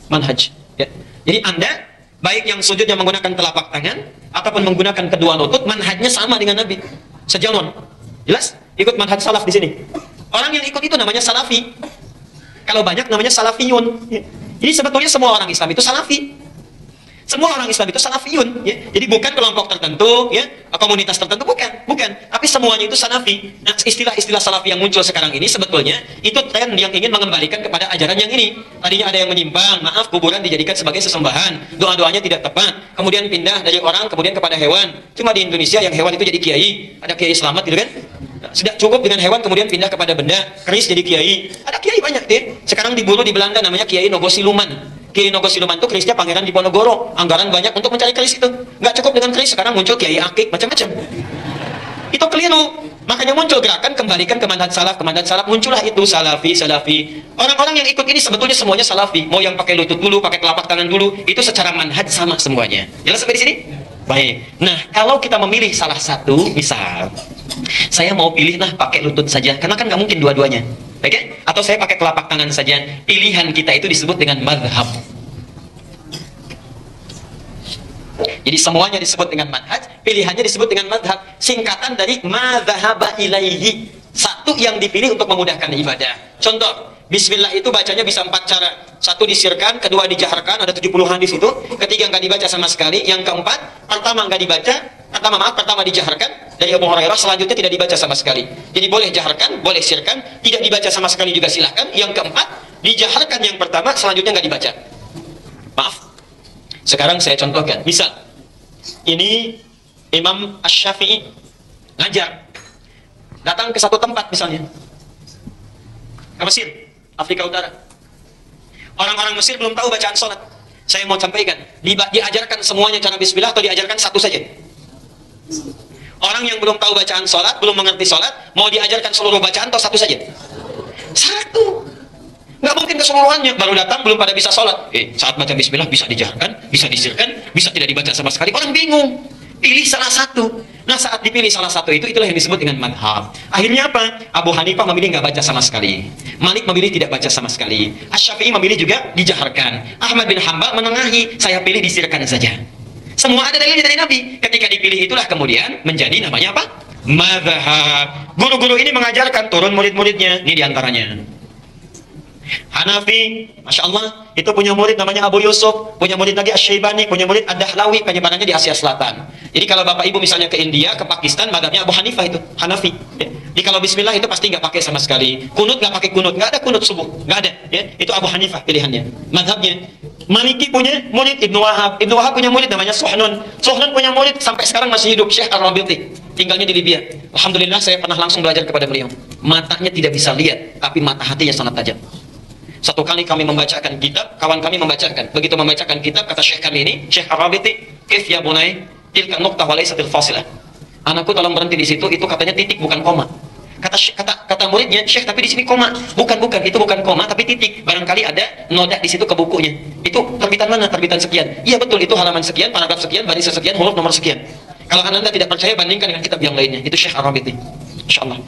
Manhaj. Ya. Jadi Anda, baik yang sujudnya menggunakan telapak tangan, ataupun menggunakan kedua lutut, manhajnya sama dengan Nabi. Sejalan. Jelas? Ikut manhaj salaf di sini. Orang yang ikut itu namanya salafi. Kalau banyak namanya salafiyun. Ya. Jadi sebetulnya semua orang Islam itu salafi. Semua orang Islam itu salafiyun, ya. Jadi bukan kelompok tertentu, ya, komunitas tertentu, bukan. Tapi semuanya itu salafi. Nah, istilah-istilah salafi yang muncul sekarang ini sebetulnya itu tren yang ingin mengembalikan kepada ajaran yang ini. Tadinya ada yang menyimpang, maaf, kuburan dijadikan sebagai sesembahan, doa-doanya tidak tepat, kemudian pindah dari orang kemudian kepada hewan. Cuma di Indonesia yang hewan itu jadi kiai, ada kiai selamat gitu kan? Sudah cukup dengan hewan kemudian pindah kepada benda, keris jadi kiai. Ada kiai banyak deh. Sekarang diburu di Belanda namanya Kiai Nogosiluman. Kiai Nogosiluman itu kerisnya Pangeran Diponegoro. Anggaran banyak untuk mencari keris itu. Nggak cukup dengan keris, sekarang muncul Kiai Akik, macam-macam. Itu keliru. Makanya muncul gerakan kembalikan ke manhaj salaf, muncullah itu salafi. Orang-orang yang ikut ini sebetulnya semuanya salafi. Mau yang pakai lutut dulu, pakai telapak tangan dulu, itu secara manhaj sama semuanya. Jelas sampai di sini? Baik. Nah, kalau kita memilih salah satu, misal saya mau pilih pakai lutut saja, karena kan nggak mungkin dua-duanya. Oke? Atau saya pakai telapak tangan saja. Pilihan kita itu disebut dengan madhab. Jadi semuanya disebut dengan manhaj, pilihannya disebut dengan madhab. Singkatan dari madhaba ilaihi. Satu yang dipilih untuk memudahkan ibadah. Contoh, bismillah itu bacanya bisa 4 cara. Satu disirkan, kedua dijaharkan, ada 70 hadis itu. Ketiga nggak dibaca sama sekali. Yang keempat, pertama nggak dibaca. Pertama dijaharkan dari Abu Hurairah, selanjutnya tidak dibaca sama sekali. Jadi boleh jaharkan, boleh sirkan, tidak dibaca sama sekali juga silahkan. Yang keempat, dijaharkan yang pertama, selanjutnya nggak dibaca. Maaf. Sekarang saya contohkan. Misal, ini Imam Asy-Syafi'i ngajar. Datang ke satu tempat misalnya. Ke Mesir, Afrika Utara. Orang-orang Mesir belum tahu bacaan sholat. Saya mau sampaikan, diajarkan semuanya cara bismillah atau diajarkan satu saja? Orang yang belum tahu bacaan sholat, belum mengerti sholat, mau diajarkan seluruh bacaan atau satu saja? Satu. Nggak mungkin keseluruhannya. Baru datang belum pada bisa sholat. Saat baca bismillah bisa dijaharkan, bisa disirkan, bisa tidak dibaca sama sekali. Orang bingung. Pilih salah satu. Nah, saat dipilih salah satu itulah yang disebut dengan madhab. Akhirnya apa? Abu Hanifah memilih nggak baca sama sekali. Malik memilih tidak baca sama sekali. Asy-Syafi'i memilih juga dijaharkan. Ahmad bin Hanbal menengahi, saya pilih disirkan saja. Semua ada dalilnya dari Nabi. Ketika dipilih itulah kemudian menjadi namanya apa? Madhab. Guru-guru ini mengajarkan turun murid-muridnya. Ini diantaranya. Hanafi, Masya Allah, itu punya murid namanya Abu Yusuf, punya murid lagi Asy-Syaibani, punya murid Ad-Dahlawi, penyebarannya di Asia Selatan. Jadi kalau Bapak Ibu misalnya ke India, ke Pakistan, madhabnya Abu Hanifah itu, Hanafi. Ya. Jadi kalau bismillah itu pasti nggak pakai sama sekali. Kunut nggak pakai kunut, nggak ada kunut subuh, nggak ada. Ya. Itu Abu Hanifah pilihannya, madhabnya. Maliki punya murid Ibnu Wahab, Ibnu Wahab punya murid namanya Suhnun. Suhnun punya murid sampai sekarang masih hidup, Syekh Ar-Rabiti, tinggalnya di Libya. Alhamdulillah saya pernah langsung belajar kepada beliau. Matanya tidak bisa lihat, tapi mata hatinya sangat tajam. Satu kali kami membacakan kitab, kawan kami membacakan. Begitu membacakan kitab, kata Syekh kami ini, Syekh Ar-Rabiti, "Kif ya bunai, tilka nuqtah wa laysatil fasilah." Anakku tolong berhenti di situ, itu katanya titik bukan koma. Kata muridnya, Syekh tapi di sini koma. Bukan, itu bukan koma tapi titik. Barangkali ada noda di situ ke bukunya. Itu terbitan mana? Terbitan sekian. Iya betul, itu halaman sekian, paragraf sekian, baris sekian, huruf nomor sekian. Kalau Anda tidak percaya, bandingkan dengan kitab yang lainnya. Itu Syekh Ar-Rabiti. Insyaallah.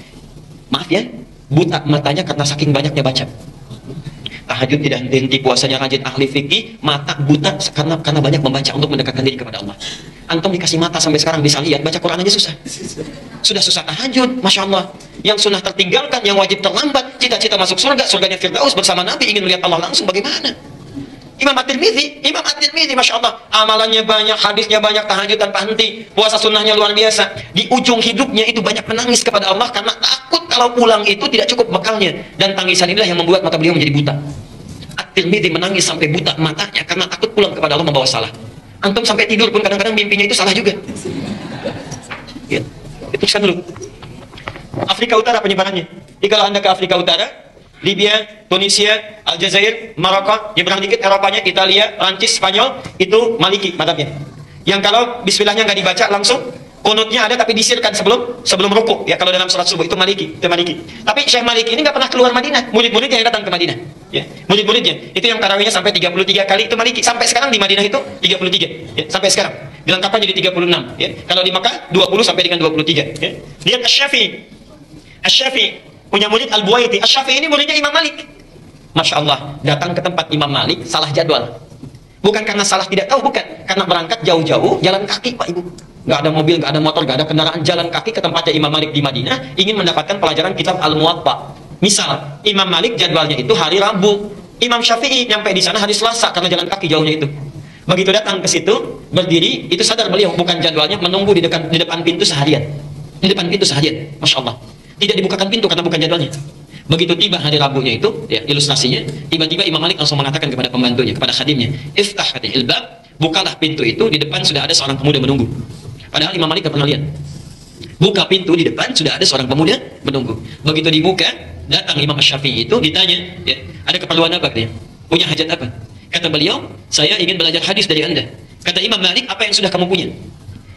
Maaf ya, buta matanya karena saking banyaknya baca. Tahajud tidak henti-henti, puasanya rajin, ahli fikih, mata buta karena banyak membaca untuk mendekatkan diri kepada Allah. Antum dikasih mata sampai sekarang bisa lihat, baca Quran aja susah. Sudah susah tahajud, Masya Allah. Yang sunnah tertinggalkan, yang wajib terlambat, cita-cita masuk surga, surganya Firdaus bersama Nabi, ingin melihat Allah langsung, bagaimana? Imam At-Tirmidzi, Masya Allah, amalannya banyak, hadisnya banyak, tahajud tanpa henti, puasa sunnahnya luar biasa. Di ujung hidupnya itu banyak menangis kepada Allah karena takut kalau pulang itu tidak cukup bekalnya, dan tangisan inilah yang membuat mata beliau menjadi buta. At-Tirmidzi menangis sampai buta matanya karena takut pulang kepada Allah membawa salah. Antum sampai tidur pun kadang-kadang mimpinya itu salah juga. Ya, itu kan dulu. Afrika Utara penyebarannya. Jadi kalau Anda ke Afrika Utara, Libya, Tunisia, Aljazair, Maroko, nyebrang dikit Eropanya, Italia, Prancis, Spanyol, itu Maliki madhabnya. Yang kalau bismillahnya nggak dibaca langsung, kunutnya ada tapi disirkan sebelum rukuk. Ya kalau dalam sholat subuh itu Maliki, itu Maliki. Tapi Syekh Maliki ini nggak pernah keluar Madinah. Murid-muridnya yang datang ke Madinah. Ya, murid-muridnya itu yang tarawihnya sampai 33 kali itu Maliki. Sampai sekarang di Madinah itu 33. Ya, sampai sekarang. Dilengkapkan jadi 36. Ya. Kalau di Makkah 20 sampai dengan 23. Ya. Lihat Asy-Syafi'i punya murid Al-Buwaiti. Asy-Syafi'i ini muridnya Imam Malik. Masya Allah, datang ke tempat Imam Malik salah jadwal. Bukan karena salah tidak tahu, bukan. Karena berangkat jauh-jauh, jalan kaki Pak Ibu. Nggak ada mobil, nggak ada motor, nggak ada kendaraan, jalan kaki ke tempatnya Imam Malik di Madinah, ingin mendapatkan pelajaran kitab Al-Muwatta. Misal, Imam Malik jadwalnya itu hari Rabu. Imam Syafi'i nyampe di sana hari Selasa karena jalan kaki jauhnya itu. Begitu datang ke situ, berdiri, itu sadar beliau bukan jadwalnya, menunggu di depan pintu seharian. Di depan pintu seharian, Masya Allah. Tidak dibukakan pintu karena bukan jadwalnya. Begitu tiba hari Rabunya itu, ya, ilustrasinya, tiba-tiba Imam Malik langsung mengatakan kepada pembantunya, kepada khadimnya, "Iftah katanya ilbab, bukalah pintu itu, di depan sudah ada seorang pemuda menunggu." Padahal Imam Malik tidak pernah lihat. Buka pintu, di depan sudah ada seorang pemuda menunggu. Begitu dibuka, datang Imam Asy-Syafi'i itu ditanya, ya, ada keperluan apa katanya? Punya hajat apa? Kata beliau, saya ingin belajar hadis dari Anda. Kata Imam Malik, apa yang sudah kamu punya?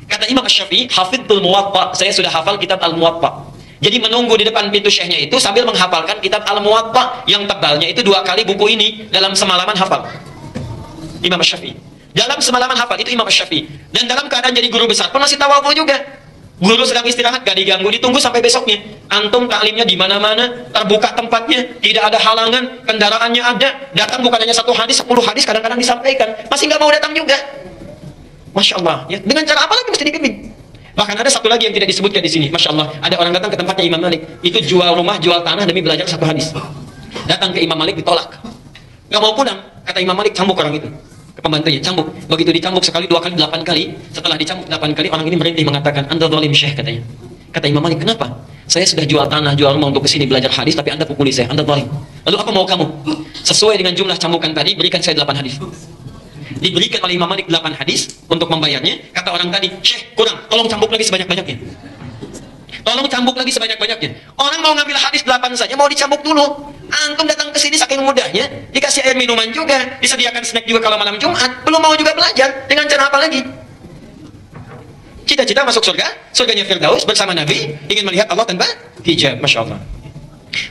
Kata Imam Asy-Syafi'i, hafidhul Muwatta, saya sudah hafal kitab Al-Muwatta. Jadi menunggu di depan pintu syekhnya itu sambil menghafalkan kitab Al-Muwatta yang tebalnya itu 2 kali buku ini dalam semalaman hafal. Imam Asy-Syafi'i. Dalam semalaman hafal itu Imam Asy-Syafi'i. Dan dalam keadaan jadi guru besar pun masih tawadhu juga. Guru sedang istirahat gak diganggu, ditunggu sampai besoknya. Antum taklimnya di mana-mana, terbuka tempatnya, tidak ada halangan, kendaraannya ada. Datang bukan hanya 1 hadis, 10 hadis kadang-kadang disampaikan. Masih nggak mau datang juga. Masya Allah. Ya, dengan cara apa lagi mesti dibimbing? Bahkan ada satu lagi yang tidak disebutkan di sini. Masya Allah, ada orang datang ke tempatnya Imam Malik, itu jual rumah, jual tanah demi belajar 1 hadis. Datang ke Imam Malik ditolak. Gak mau pulang. Kata Imam Malik, cambuk orang itu. Ke pembantunya, cambuk. Begitu dicambuk sekali, 2 kali, 8 kali. Setelah dicambuk 8 kali, orang ini merintih mengatakan, "Anda zalim Syekh," katanya. Kata Imam Malik, "Kenapa? Saya sudah jual tanah, jual rumah untuk kesini belajar hadis, tapi Anda pukuli saya. Anda zalim. Lalu apa mau kamu? Sesuai dengan jumlah cambukan tadi, berikan saya 8 hadis." Diberikan oleh Imam Malik 8 hadis untuk membayarnya. Kata orang tadi, "Syekh, kurang, tolong cambuk lagi sebanyak-banyaknya. Tolong cambuk lagi sebanyak-banyaknya." Orang mau ngambil hadis 8 saja, mau dicambuk dulu. Antum datang ke sini saking mudahnya, dikasih air minuman juga, disediakan snack juga kalau malam Jumat, belum mau juga belajar. Dengan cara apa lagi? Cita-cita masuk surga, surganya Firdaus bersama Nabi, ingin melihat Allah tanpa hijab. Masya Allah.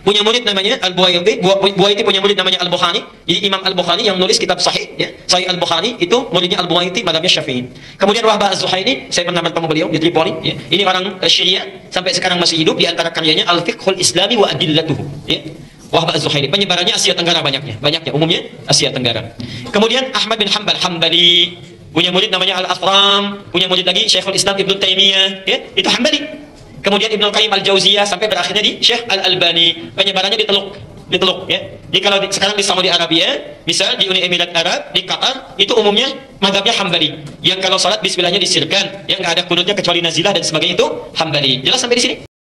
Punya murid namanya Al-Buwaiti. Buwaiti punya murid namanya Al-Bukhari. Jadi Imam Al-Bukhari yang nulis kitab Sahih, ya. Sahih Al-Bukhari itu muridnya Al-Buwaiti, madhabnya Syafi'i. Kemudian Wahbah Az-Zuhaili, saya pernah bertemu beliau di Tripoli, ya. Ini orang Syria, sampai sekarang masih hidup. Di antara karyanya Al-Fiqhul Islami wa Adillatuhu, ya. Wahbah Az-Zuhaili, penyebarannya Asia Tenggara banyaknya, umumnya Asia Tenggara. Kemudian Ahmad bin Hanbal Hambali, punya murid namanya Al-Afram, punya murid lagi Syekhul Islam Ibnu Taimiyah, ya. Itu Hambali. Kemudian Ibnu Qayyim Al-Jauziyah sampai berakhirnya di Syekh Al-Albani. Penyebarannya di Teluk, ya. Jadi kalau sekarang di Saudi Arabia, misal di Uni Emirat Arab, di Qatar, itu umumnya mazhabnya Hambali. Yang kalau salat bismillahnya disirkan, yang nggak ada kunutnya kecuali nazilah dan sebagainya, itu Hambali. Jelas sampai di sini?